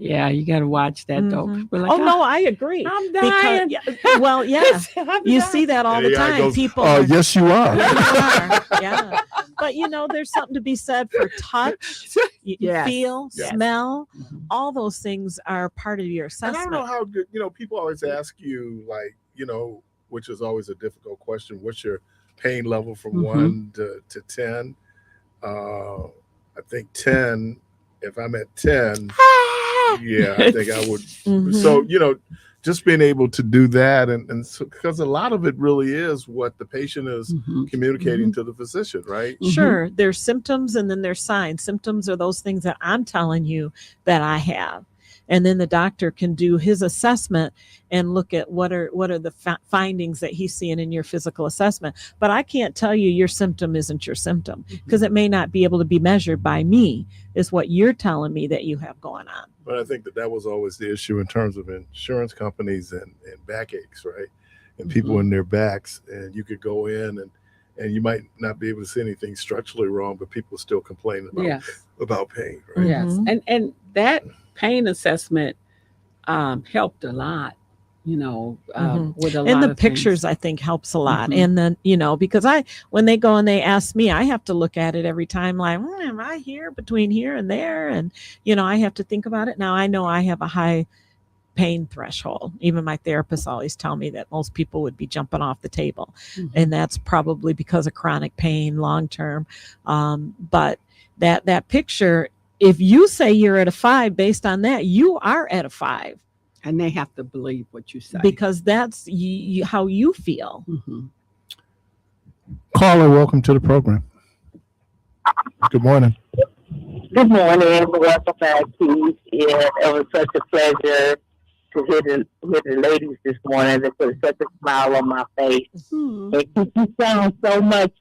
Yeah, you got to watch that though. Mhm. People are like, No, I agree. I'm dying. Well, yeah, I'm you dying. see that all the AI time. goes, People, yes, you are. yeah, you are. Yeah, but there's something to be said for touch, Yes. feel, Yes. smell. Mhm. All those things are part of your And I don't know assessment. how good, people always ask you, like, which is always a difficult question. What's your pain level from Mhm. 1 to 10? I think 10, if I'm at 10, yeah, I think I would. Mhm. So, just being able to do that. And so, because a lot of it really is what the patient is Mhm. communicating to the physician, right? Mhm. Sure, there's symptoms and then there's signs. Symptoms are those things that I'm telling you that I have. And then the doctor can do his assessment and look at what are the findings that he's seeing in your physical assessment. But I can't tell you your symptom isn't your symptom, because it may not be able to be measured by me, is what you're telling me that you have going on. But I think that was always the issue in terms of insurance companies and backaches, right? And people in their backs, and you could go in and you might not be able to see anything structurally wrong, but people still complain about pain, right? Yes, Mhm. and that pain assessment helped a lot, with a And lot the of pictures, things. I think, helps a lot. Mhm. And then, because when they go and they ask me, I have to look at it every time, like, am I here between here and there? And, I have to think about it. Now, I know I have a high pain threshold. Even my therapist always tell me that most people would be jumping off the table. Mhm. And that's probably because of chronic pain long term. But that picture, if you say you're at a 5 based on that, you are at a 5. And they have to believe what you say. Because that's how you feel. Mhm. Caller, welcome to the program. Good morning. Good morning. Welcome back, Keith. Yeah, it was such a pleasure to hear the ladies this morning. They put such a smile on my face. Mhm. And Keith, you sound so much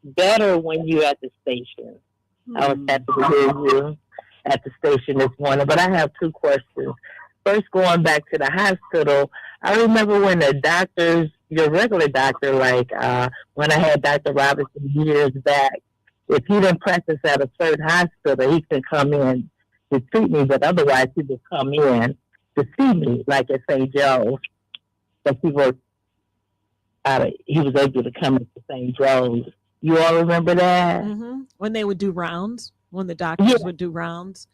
better when you're at the station. I was happy to hear you at the station this morning. But I have 2 questions. First, going back to the hospital, I remember when the doctors, your regular doctor, like when I had Dr. Robinson years back, if he didn't practice at a certain hospital, he could come in to treat me, but otherwise he would come in to see me, like at St. Joe's. But he was able to come into St. Joe's. You all remember that? Mm-hmm. When they would do rounds, when the doctors would do rounds,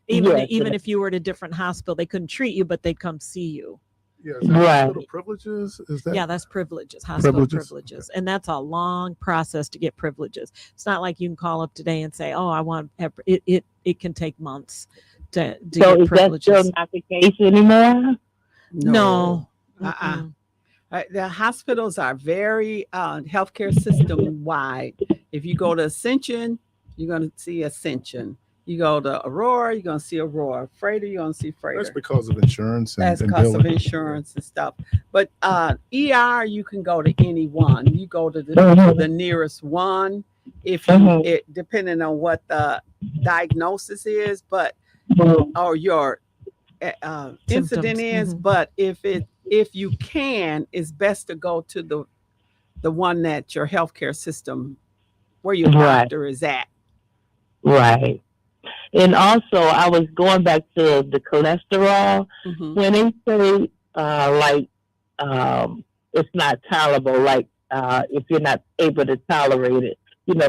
even if you were at a different hospital, they couldn't treat you, but they'd come see you. Yeah, is that hospital privileges? Is that? Yeah, that's privileges, hospital Privileges? privileges. And that's a long process to get privileges. It's not like you can call up today and say, oh, I want it. It can take months to So get is that privileges. still not the case anymore? No. Uh-uh. The hospitals are very healthcare system wide. If you go to Ascension, you're going to see Ascension. You go to Aurora, you're going to see Aurora. Freighter, you're going to see Freighter. That's because of insurance. That's and because of billing. insurance and stuff. But ER, you can go to any one. You go to the nearest one, if you depending on what the diagnosis is, but or your incident is. But if you can, it's best to go to the one that your healthcare system, where your doctor is at. Right. And also, I was going back to the cholesterol. Mhm. When they say, it's not tolerable, like if you're not able to tolerate it,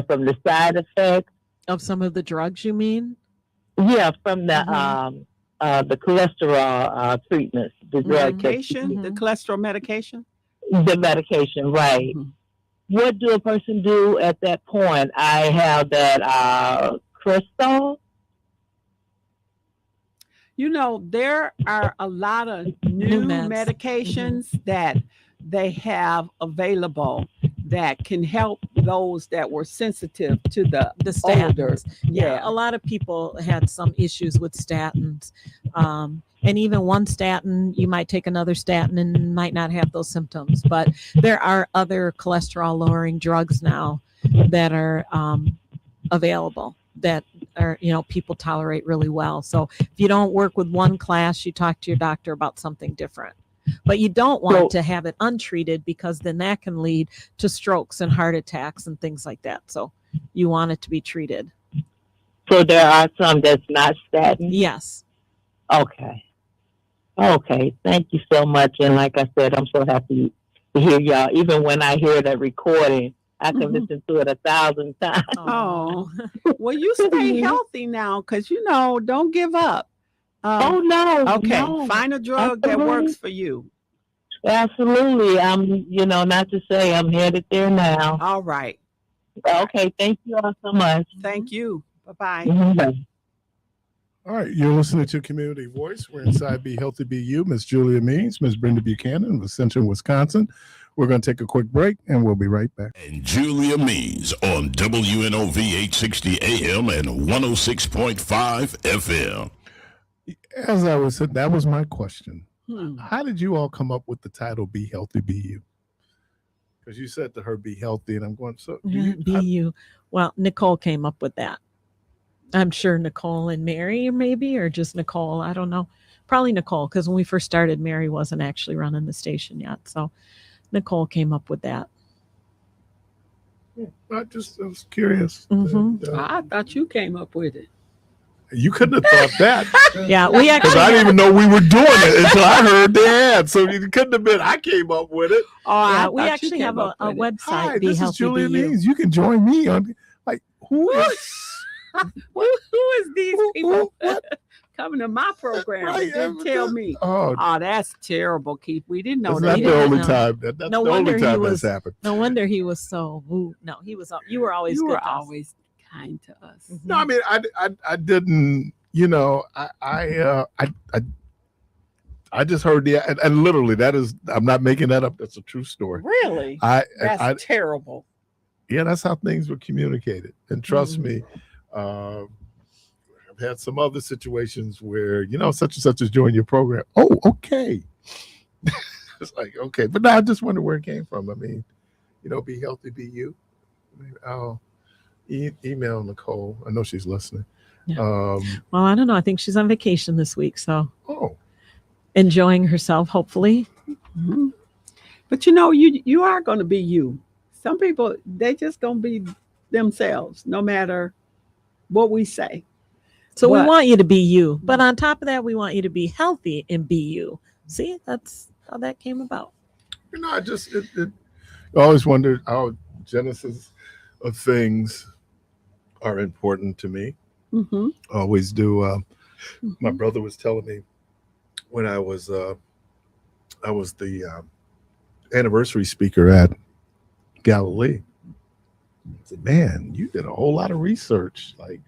from the side effects. Of some of the drugs, you mean? Yeah, from the cholesterol treatments, the drug Medication, the cholesterol medication. The medication, right. Mhm. What do a person do at that point? I have that crystal. There are a lot of new medications that they have available that can help those that were sensitive to the older. statins. Yeah, a lot of people had some issues with statins. And even one statin, you might take another statin and might not have those symptoms. But there are other cholesterol lowering drugs now that are available that are, people tolerate really well. So if you don't work with one class, you talk to your doctor about something different. But you don't want to have it untreated, because then that can lead to strokes and heart attacks and things like that. So you want it to be treated. So there are some that's not statin? Yes. Okay. Thank you so much. And like I said, I'm so happy to hear y'all. Even when I hear the recording, I can listen to it 1,000 times. Oh, well, you stay healthy now, because, don't give up. Oh, no. Okay, no. find a drug that works for you. Absolutely. I'm, not to say I'm headed there now. All right. Okay, thank you all so much. Thank you. Bye-bye. Bye. All right, you're listening to Community Voice. We're inside Be Healthy, Be You. Miss Julia Means, Miss Brenda Buchanan of Central Wisconsin. We're going to take a quick break, and we'll be right back. And Julia Means on WNOV 860 AM and 106.5 FM. As I was saying, that was my question. How did you all come up with the title Be Healthy, Be You? Because you said to her, be healthy, and I'm going, so Be you. Well, Nicole came up with that. I'm sure Nicole and Mary, maybe, or just Nicole. I don't know. Probably Nicole, because when we first started, Mary wasn't actually running the station yet. So Nicole came up with that. I was curious. I thought you came up with it. You couldn't have thought that. Yeah, we actually. Because I didn't even know we were doing it until I heard the ad. So it couldn't have been. I came up with it. We actually have a website. Hi, Be this Healthy, is Julia Be You. Means. You can join me on. Like, who is? Who is these people coming to my program? Right, Didn't tell me. Oh, That's terrible, Keith. We didn't know that's that. not the only know. time. That's No the wonder only he time was- that's happened. No wonder he was so. No, he was. You were always. You good were to us. always kind to us. No, I mean, I didn't. I just heard and literally that is. I'm not making that up. That's a true story. Really? That's terrible. Yeah, that's how things were communicated. And trust me, I've had some other situations where, such and such is joining your program. Oh, okay. It's like, okay. But no, I just wonder where it came from. I mean, be healthy, be you. I mean, I'll email Nicole. I know she's listening. Yeah. Well, I don't know. I think she's on vacation this week. So Oh, enjoying herself, hopefully. Mm-hmm. But you are going to be you. Some people, they just going to be themselves, no matter what we say. So we want you to be you. But on top of that, we want you to be healthy and be you. See, that's how that came about. I just I always wondered how genesis of things are important to me. Mm-hmm. Always do. My brother was telling me when I was the anniversary speaker at Galilee. I said, man, you did a whole lot of research, like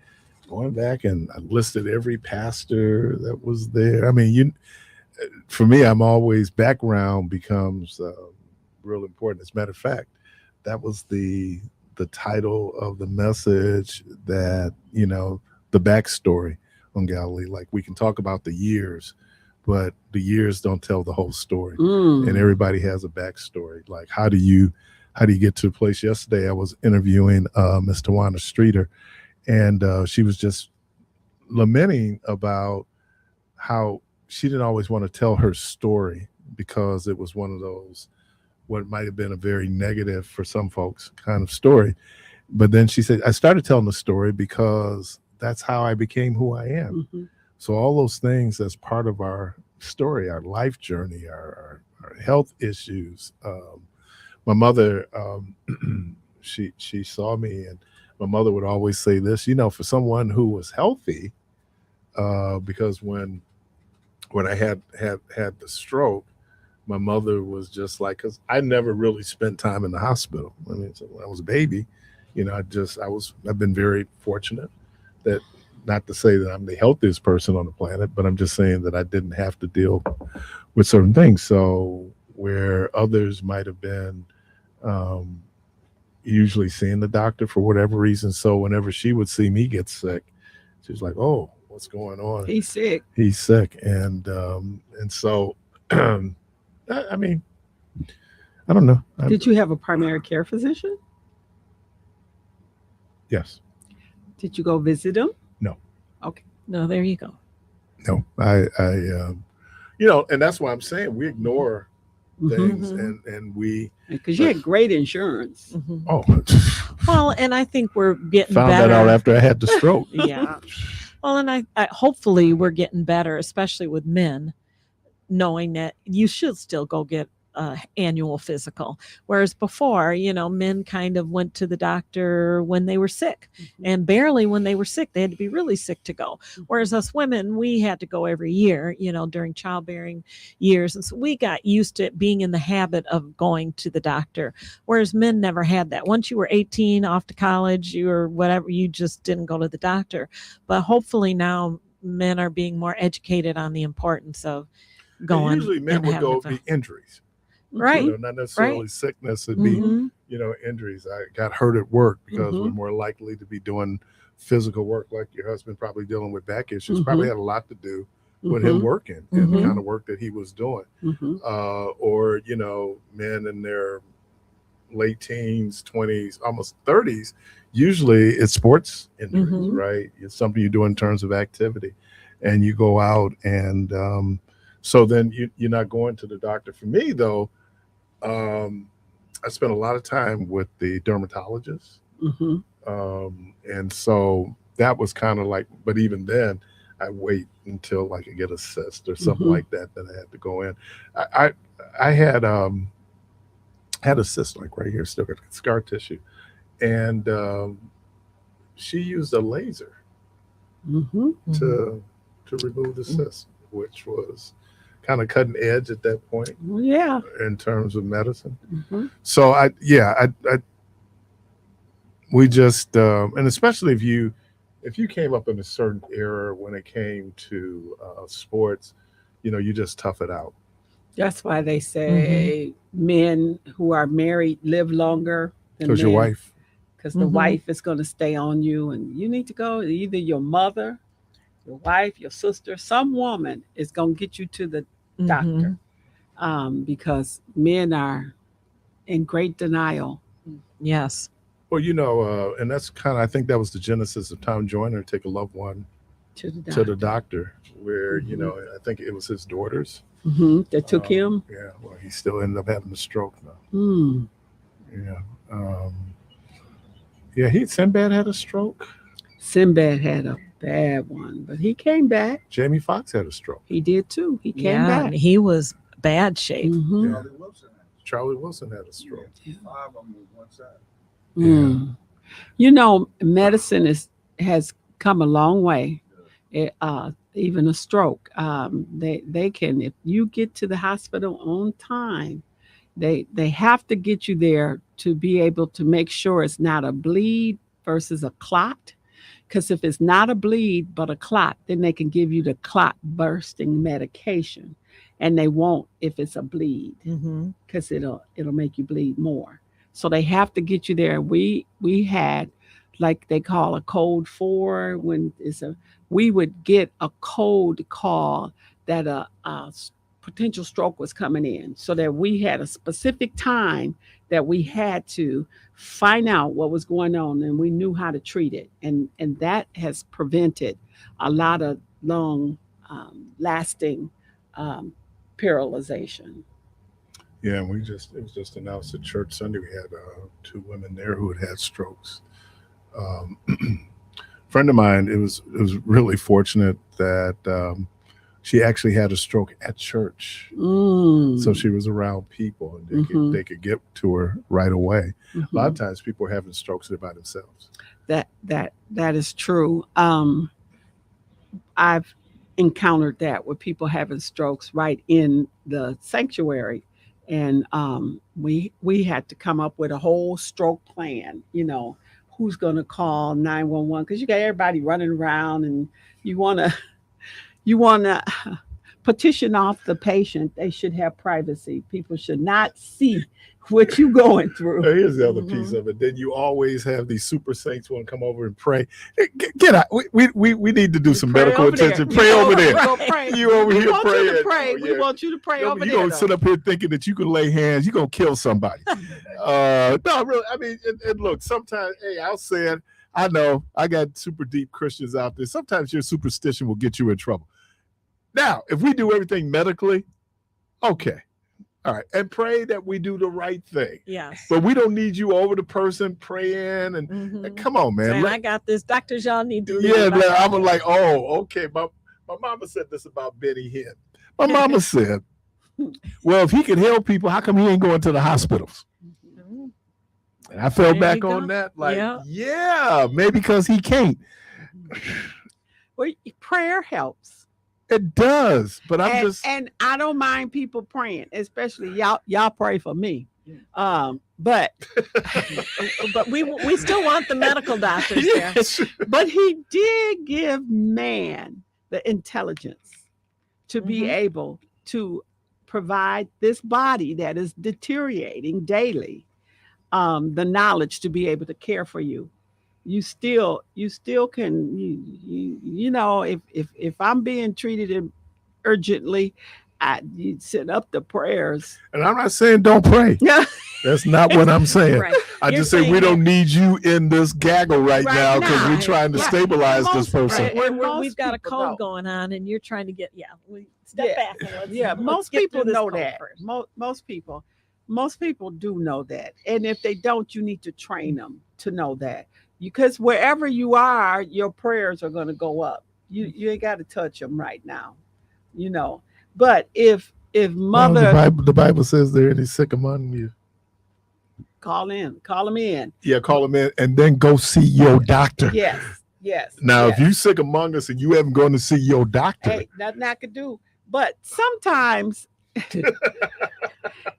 going back, and I listed every pastor that was there. I mean, for me, I'm always background becomes real important. As a matter of fact, that was the title of the message that, the backstory on Galilee. Like, we can talk about the years, but the years don't tell the whole story. And everybody has a backstory. Like, how do you get to a place? Yesterday, I was interviewing Miss Tawana Streeter, and she was just lamenting about how she didn't always want to tell her story because it was one of those, what might have been a very negative for some folks kind of story. But then she said, I started telling the story because that's how I became who I am. Mm-hmm. So all those things as part of our story, our life journey, our health issues. My mother, she saw me, and my mother would always say this, for someone who was healthy, because when I had the stroke, my mother was just like, because I never really spent time in the hospital. I mean, so when I was a baby, I've been very fortunate that, not to say that I'm the healthiest person on the planet, but I'm just saying that I didn't have to deal with certain things. So where others might have been usually seeing the doctor for whatever reason. So whenever she would see me get sick, she was like, "Oh, what's going on? He's sick. He's sick." And so, I mean, I don't know. Did you have a primary care physician? Yes. Did you go visit him? No. Okay. No, there you go. No, and that's why I'm saying we ignore things, and we because you had great insurance. Oh, well, and I think we're getting found better. that out after I had the stroke. Yeah. Well, and I hopefully we're getting better, especially with men, knowing that you should still go get annual physical, whereas before, men kind of went to the doctor when they were sick, and barely when they were sick. They had to be really sick to go, whereas us women, we had to go every year, during childbearing years, and so we got used to being in the habit of going to the doctor, whereas men never had that. Once you were 18, off to college, you were whatever, you just didn't go to the doctor. But hopefully now men are being more educated on the importance of going. And usually men would go be injuries. Right. Not necessarily sickness. It'd be, injuries. I got hurt at work because we're more likely to be doing physical work, like your husband probably dealing with back issues. Probably had a lot to do with him working and the kind of work that he was doing. Or, men in their late teens, 20s, almost 30s, usually it's sports injuries, right? It's something you do in terms of activity. And you go out and so then you're not going to the doctor. For me, though, I spent a lot of time with the dermatologist. And so that was kind of like, but even then I wait until like I get a cyst or something like that I had to go in. I had a cyst like right here, still got scar tissue. And she used a laser to remove the cyst, which was kind of cutting edge at that point. Yeah. In terms of medicine. So we just and especially if you came up in a certain era when it came to sports, you just tough it out. That's why they say men who are married live longer than because your wife. Because the wife is going to stay on you, and you need to go. Either your mother, your wife, your sister, some woman is going to get you to the doctor, because men are in great denial. Yes. Well, and that's kind of, I think that was the genesis of Tom Joyner, take a loved one to the doctor, where, I think it was his daughters that took him. Yeah. Well, he still ended up having a stroke now. Yeah. Sinbad had a stroke. Sinbad had a bad one, but he came back. Jamie Foxx had a stroke. He did too. He came back. And he was bad shape. Charlie Wilson had a stroke. 5 of them on one side. Medicine has come a long way. Even a stroke, they can, if you get to the hospital on time, they have to get you there to be able to make sure it's not a bleed versus a clot. Because if it's not a bleed but a clot, then they can give you the clot bursting medication, and they won't if it's a bleed, because it'll make you bleed more. So they have to get you there. We had, like they call a code 4 when we would get a code call that a potential stroke was coming in, so that we had a specific time that we had to find out what was going on, and we knew how to treat it. And that has prevented a lot of long lasting paralyzation. Yeah, and it was just announced at church Sunday. We had 2 women there who had strokes. Friend of mine, it was really fortunate that she actually had a stroke at church. So she was around people, and they could get to her right away. A lot of times people are having strokes there by themselves. That is true. I've encountered that with people having strokes right in the sanctuary. And we had to come up with a whole stroke plan, who's going to call 911, because you got everybody running around, and you want to petition off the patient. They should have privacy. People should not see what you going through. Here's the other piece of it. Then you always have these super saints want to come over and pray. Hey, get out. We need to do some medical attention. Pray over there. You over here praying. We want you to pray over there. You're gonna sit up here thinking that you can lay hands. You're gonna kill somebody. No, really. I mean, and look, sometimes, hey, I'll say it. I know I got super deep Christians out there. Sometimes your superstition will get you in trouble. Now, if we do everything medically, okay. All right. And pray that we do the right thing. Yes. But we don't need you over the person praying and come on, man. I got this. Doctors, y'all need to leave. Yeah, I was like, oh, okay. My mama said this about Benny Hinn. My mama said, well, if he can help people, how come he ain't going to the hospitals? And I fell back on that. Like, yeah, maybe because he can't. Well, prayer helps. It does, but and I don't mind people praying, especially y'all pray for me. But we still want the medical doctors there. But he did give man the intelligence to be able to provide this body that is deteriorating daily, the knowledge to be able to care for you. You still can, you know, if I'm being treated urgently, you set up the prayers. And I'm not saying don't pray. That's not what I'm saying. Right. I just say we don't need you in this gaggle right now because we're trying to stabilize this person. We've got a code going on, and you're trying to get step back. And most people know that. Most people do know that, and if they don't, you need to train them to know that. Because wherever you are, your prayers are going to go up. You ain't got to touch them right now, you know. But if mother, the Bible says there any sick among you, call them in. Yeah, call them in, and then go see your doctor. Yes. Now, if you sick among us and you haven't gone to see your doctor, hey, nothing I could do. But sometimes,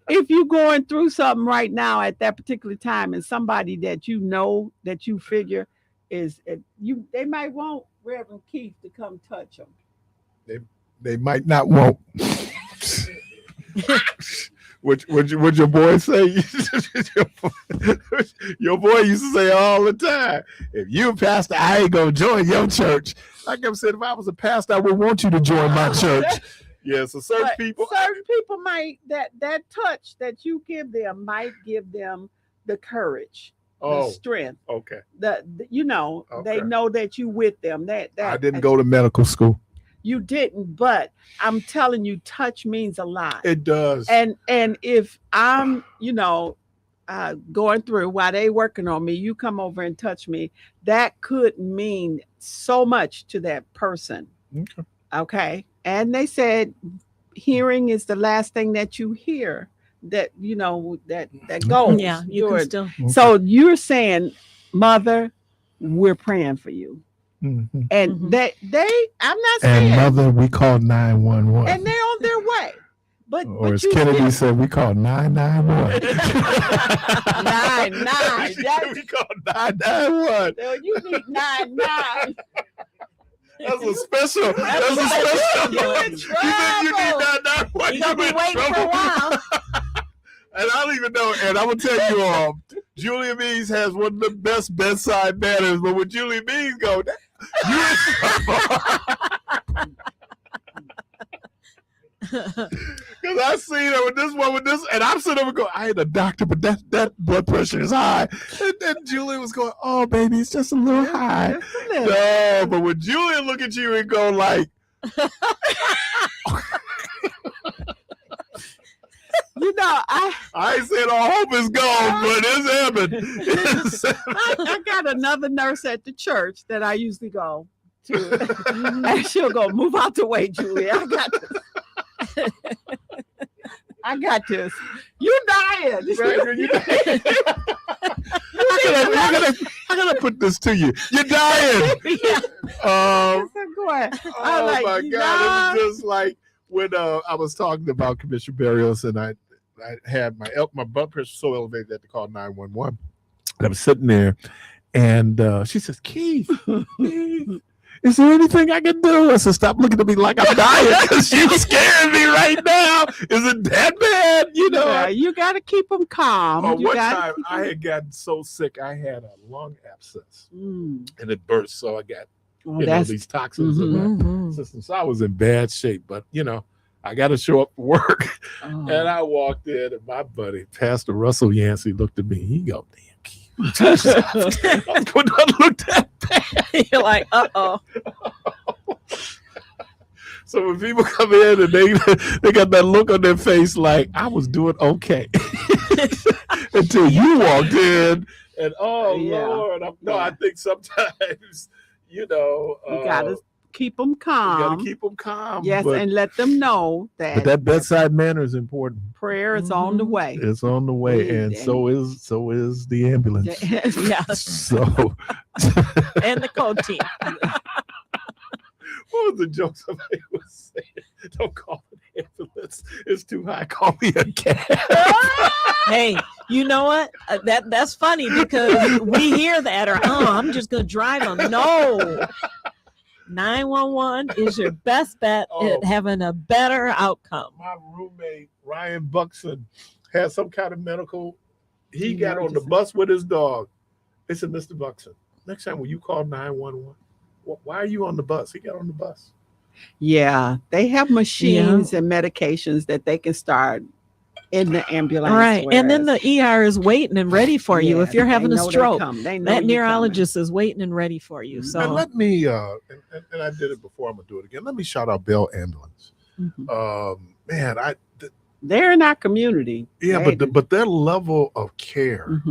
if you're going through something right now at that particular time, and somebody that you know that you figure is they might want Reverend Keith to come touch them. They might not want. What your boy say? Your boy used to say all the time, if you a pastor, I ain't gonna join your church. Like I said, if I was a pastor, I would want you to join my church. Yeah, so certain people might that touch that you give them might give them the courage, the strength. Okay. They know that you with them. That I didn't go to medical school. You didn't, but I'm telling you, touch means a lot. It does. And if I'm, going through while they working on me, you come over and touch me, that could mean so much to that person. Okay. And they said hearing is the last thing that you hear that goes. Yeah, you can still. So you're saying, Mother, we're praying for you. Mm-hmm. And I'm not saying. And Mother, we call 911. And they're on their way. But as Kennedy said, we call 991. 99. We call 991. No, you need 99. That's a special. You in You need 991. You're gonna be waiting for a while. And I don't even know. And I will tell you all, Julia Means has one of the best bedside manners. But when Julia Means go, because I seen her with this one with this, and I'm sitting over going, I ain't a doctor, but that blood pressure is high. And then Julia was going, oh baby, it's just a little high. No, but when Julia look at you and go like. I ain't saying all hope is gone, but it's happened. I got another nurse at the church that I usually go to, and she'll go, move out the way, Julia. I got this. You dying. I gotta put this to you. You're dying. Oh my God. It was just like when I was talking about Commissioner Barrios, and I had my blood pressure so elevated that they called 911. And I was sitting there, and she says, Keith, is there anything I can do? I said, stop looking at me like I'm dying because you're scaring me right now. Is it that bad? You know? Yeah, you got to keep them calm. One time I had gotten so sick, I had a lung abscess and it burst. So I got these toxins in my system. So I was in bad shape, but I got to show up for work. And I walked in and my buddy, Pastor Russell Yancey, looked at me. He go, damn. I could not look that bad. You're like, uh-oh. So when people come in and they got that look on their face like I was doing okay until you walked in and Lord, I think sometimes you gotta keep them calm. You gotta keep them calm. Yes, and let them know that. But that bedside manner is important. Prayer is on the way. It's on the way, and so is the ambulance. Yeah. So and the code team. What was the joke somebody was saying? Don't call it ambulance. It's too high. Call me a cab. Hey, you know what? That's funny because we hear that or I'm just gonna drive them. No. 911 is your best bet at having a better outcome. My roommate Ryan Buxton had some kind of medical. He got on the bus with his dog. They said, Mr. Buxton, next time when you call 911, why are you on the bus? He got on the bus. Yeah, they have machines and medications that they can start in the ambulance. Right. And then the ER is waiting and ready for you. If you're having a stroke, that neurologist is waiting and ready for you. So and let me, and I did it before, I'm going to do it again. Let me shout out Bell Ambulance. Man, they're in our community. Yeah, but their level of care,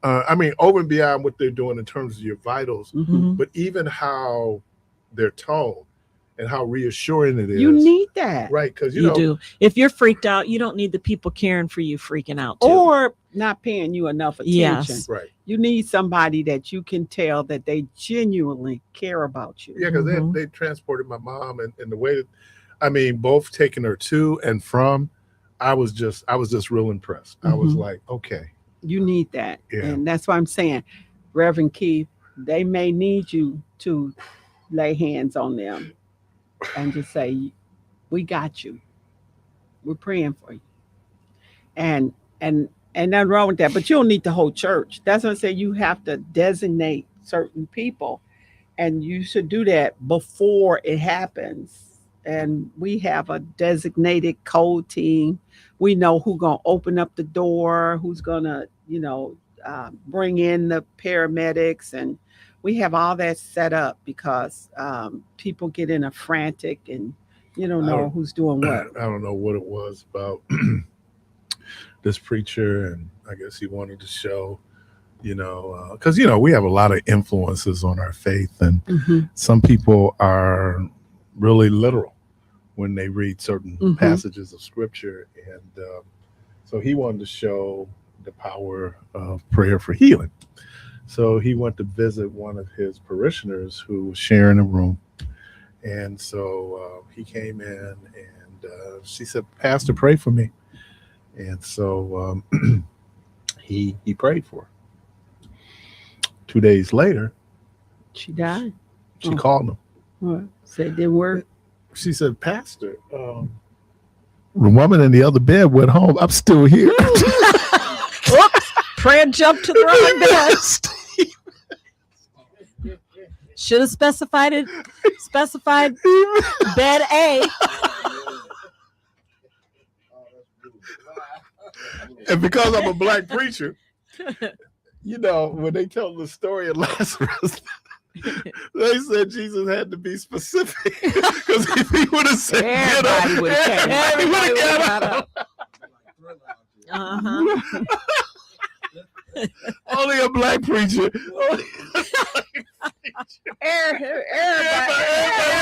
I mean, over and beyond what they're doing in terms of your vitals, but even how they're told and how reassuring it is. You need that. Right, because you do. If you're freaked out, you don't need the people caring for you freaking out too. Or not paying you enough attention. Yes. Right. You need somebody that you can tell that they genuinely care about you. Yeah, because they transported my mom and the way that, I mean, both taking her to and from, I was just real impressed. I was like, okay. You need that. Yeah. And that's why I'm saying, Reverend Keith, they may need you to lay hands on them and just say, we got you. We're praying for you. And nothing wrong with that, but you don't need the whole church. That's what I say. You have to designate certain people, and you should do that before it happens. And we have a designated code team. We know who's going to open up the door, who's going to, bring in the paramedics. And we have all that set up because people get in a frantic and you don't know who's doing what. I don't know what it was about this preacher. And I guess he wanted to show, because, we have a lot of influences on our faith. And some people are really literal when they read certain passages of scripture. And so he wanted to show the power of prayer for healing. So he went to visit one of his parishioners who was sharing a room. And so he came in and she said, Pastor, pray for me. And so he prayed for her. 2 days later, she died. She called him. What? Said it didn't work. She said, Pastor, the woman in the other bed went home. I'm still here. Whoops, prayer jumped to the wrong bed. Should have specified bed A. And because I'm a black preacher, when they tell the story of Lazarus, they said Jesus had to be specific because if he would have said, everybody would have got up. Only a black preacher. Everybody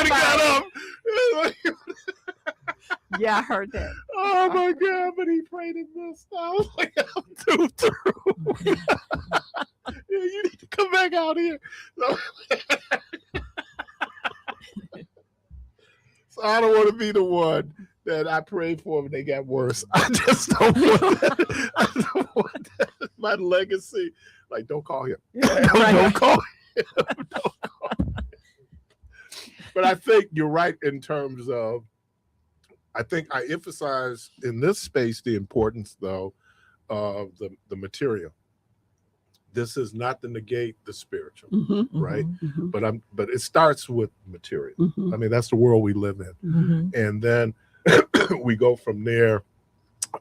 got up. Yeah, I heard that. Oh my God! But he prayed in this. I was like, I'm too through. You need to come back out here. So I don't want to be the one that I prayed for when they got worse. I just don't want that. I don't want that. My legacy. Like, don't call him. Don't call him. Don't call him. But I think you're right in terms of, I think I emphasize in this space the importance, though, of the material. This is not to negate the spiritual, right? But it starts with material. I mean, that's the world we live in. And then we go from there.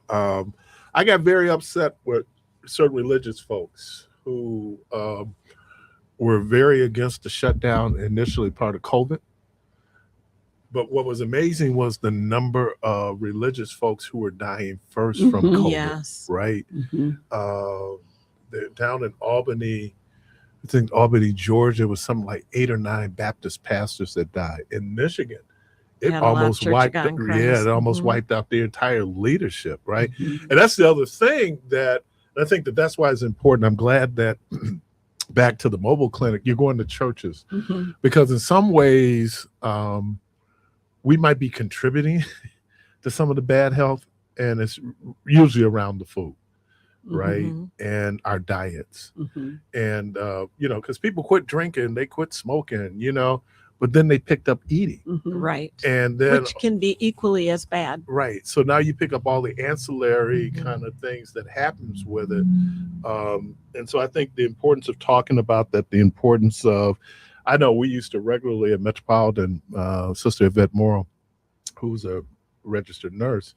I got very upset with certain religious folks who were very against the shutdown initially, part of COVID. But what was amazing was the number of religious folks who were dying first from COVID, right? Down in Albany, I think Albany, Georgia, was something like 8 or 9 Baptist pastors that died. In Michigan, it almost wiped out, wiped out their entire leadership, right? And that's the other thing that I think that's why it's important. I'm glad that back to the mobile clinic, you're going to churches, because in some ways we might be contributing to some of the bad health, and it's usually around the food, right? And our diets. And because people quit drinking, they quit smoking, but then they picked up eating. Right. And then, which can be equally as bad. Right. So now you pick up all the ancillary kind of things that happens with it. And so I think the importance of talking about that, the importance of, I know we used to regularly at Metropolitan, Sister Yvette Morrow, who's a registered nurse,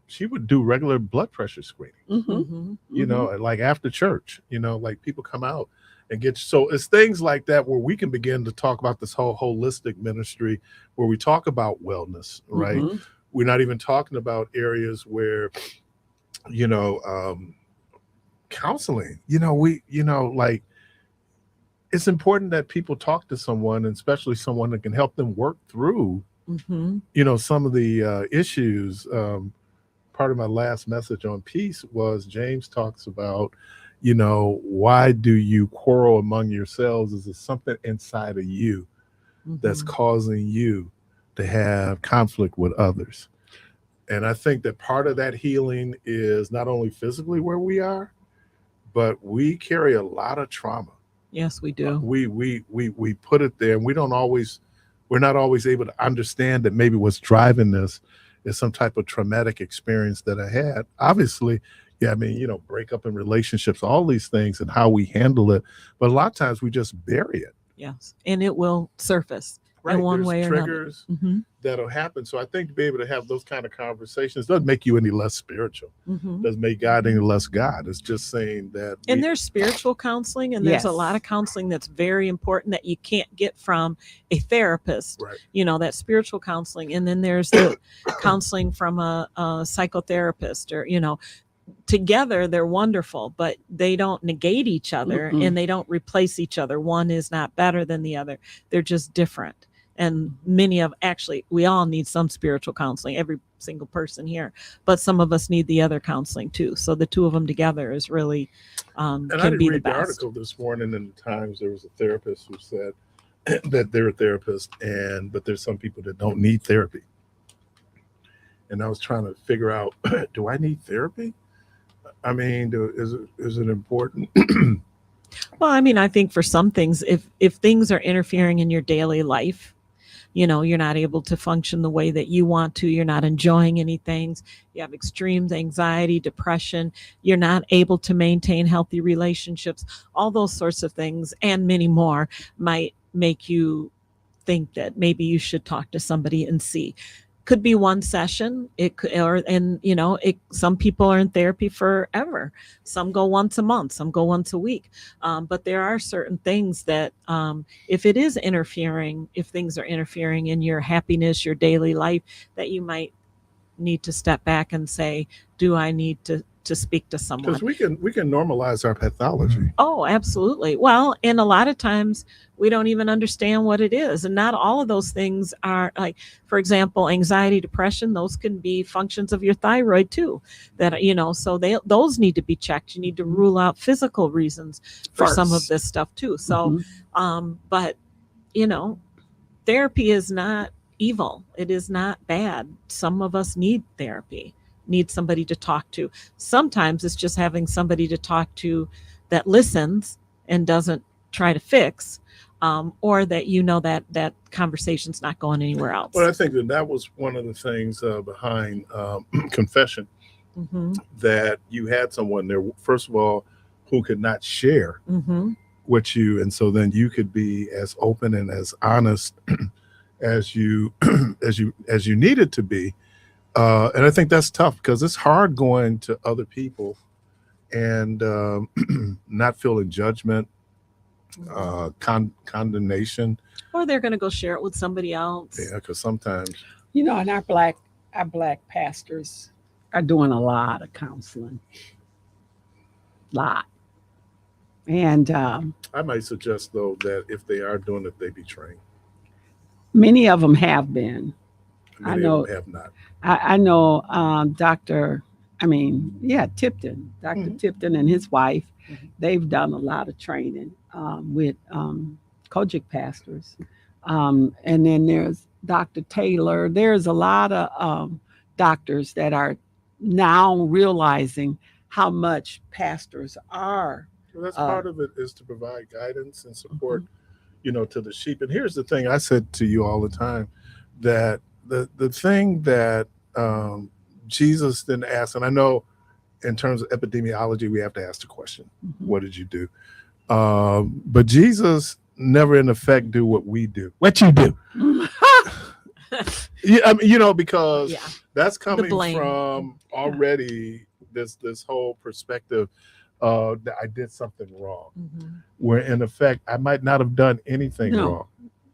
she would do regular blood pressure screening, like after church, like people come out and so it's things like that where we can begin to talk about this whole holistic ministry where we talk about wellness, right? We're not even talking about areas where, counseling, like it's important that people talk to someone, and especially someone that can help them work through, some of the issues. Part of my last message on peace was James talks about, why do you quarrel among yourselves? Is it something inside of you that's causing you to have conflict with others? And I think that part of that healing is not only physically where we are, but we carry a lot of trauma. Yes, we do. We put it there, and we're not always able to understand that maybe what's driving this is some type of traumatic experience that I had. Obviously, break up in relationships, all these things and how we handle it. But a lot of times we just bury it. Yes. And it will surface in one way or triggers that'll happen. So I think to be able to have those kind of conversations doesn't make you any less spiritual. Doesn't make God any less God. It's just saying that. And there's spiritual counseling, and there's a lot of counseling that's very important that you can't get from a therapist, right? That spiritual counseling. And then there's the counseling from a psychotherapist, or, together they're wonderful, but they don't negate each other and they don't replace each other. One is not better than the other. They're just different. And we all need some spiritual counseling, every single person here, but some of us need the other counseling too. So the two of them together is really, and can I didn't be read the the best. article this morning in the Times. There was a therapist who said that they're a therapist, but there's some people that don't need therapy. And I was trying to figure out, do I need therapy? I mean, is it important? Well, I think for some things, if things are interfering in your daily life, you're not able to function the way that you want to, you're not enjoying any things, you have extreme anxiety, depression, you're not able to maintain healthy relationships, all those sorts of things and many more might make you think that maybe you should talk to somebody and see. Could be one session. It could, some people are in therapy forever. Some go once a month, some go once a week. But there are certain things that if things are interfering in your happiness, your daily life, that you might need to step back and say, do I need to speak to someone? Because we can normalize our pathology. Oh, absolutely. Well, and a lot of times we don't even understand what it is. And not all of those things are, like, for example, anxiety, depression, those can be functions of your thyroid too, that, so those need to be checked. You need to rule out physical reasons for some of this stuff too. So, but, therapy is not evil. It is not bad. Some of us need therapy, need somebody to talk to. Sometimes it's just having somebody to talk to that listens and doesn't try to fix. or that you know that conversation's not going anywhere else. Well, I think that was one of the things behind confession, Mm-hmm. that you had someone there, first of all, who could not share Mm-hmm. with you, and so then you could be as open and as honest as you as you needed to be. And I think that's tough because it's hard going to other people and not feeling judgment, condemnation. Or they're going to go share it with somebody else. Yeah, because sometimes, You know, and our black pastors are doing a lot of counseling. Lot. And I might suggest though that if they are doing it, they be trained. many of them have been. Many I know. of them have not. I know Tipton, Dr. Mhm. Tipton and his wife, Mhm. they've done a lot of training with Kojic pastors. And then there's Dr. Taylor. There's a lot of doctors that are now realizing how much pastors are. Well, that's part of it, is to provide guidance and support, to the sheep. And here's the thing I said to you all the time, that the thing that Jesus didn't ask, and I know in terms of epidemiology, we have to ask the question, what did you do? But Jesus never in effect do what we do. What you do? Yeah, I mean, because that's coming from already this whole perspective that I did something wrong. Where in effect, I might not have done anything wrong.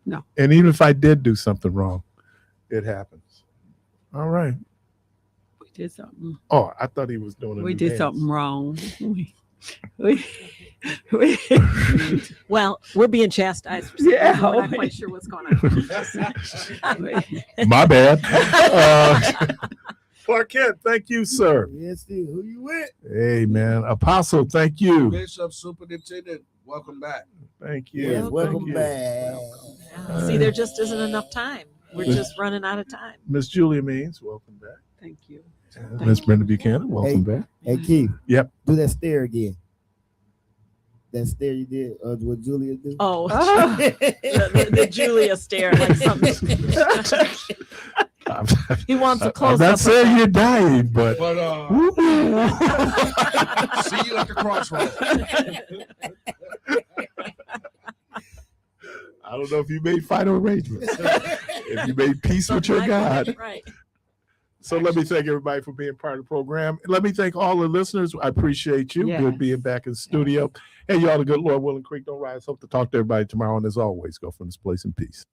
No. And even if I did do something wrong, it happens. All right. We did something. Oh, I thought he was doing it. We did something wrong. We Well, we're being chastised for something. Yeah. We're not quite sure what's going on. My bad. Clark Kent, thank you, sir. Yes, Steve. Who you with? Hey, man. Apostle, thank you. Bishop, Superintendent, welcome back. Thank you. Yes, Thank welcome you. back. See, there just isn't enough time. We're just running out of time. Miss Julia Means, welcome back. Thank you. Miss Brenda Buchanan, welcome back. Hey, Keith. Yep. Do that stare again. That stare you did, what Julia did. Oh, the Julia stare like something. He wants a close I'm up. not saying you're dying, but But see you at the crossroads. I don't know if you made final arrangements. If you made peace with your God. Right. So let me thank everybody for being part of the program. Let me thank all the listeners. I appreciate you. Yes. Good being back in the studio. Hey, y'all, the good Lord willing, creek don't rise. Hope to talk to everybody tomorrow. And as always, go from this place in peace.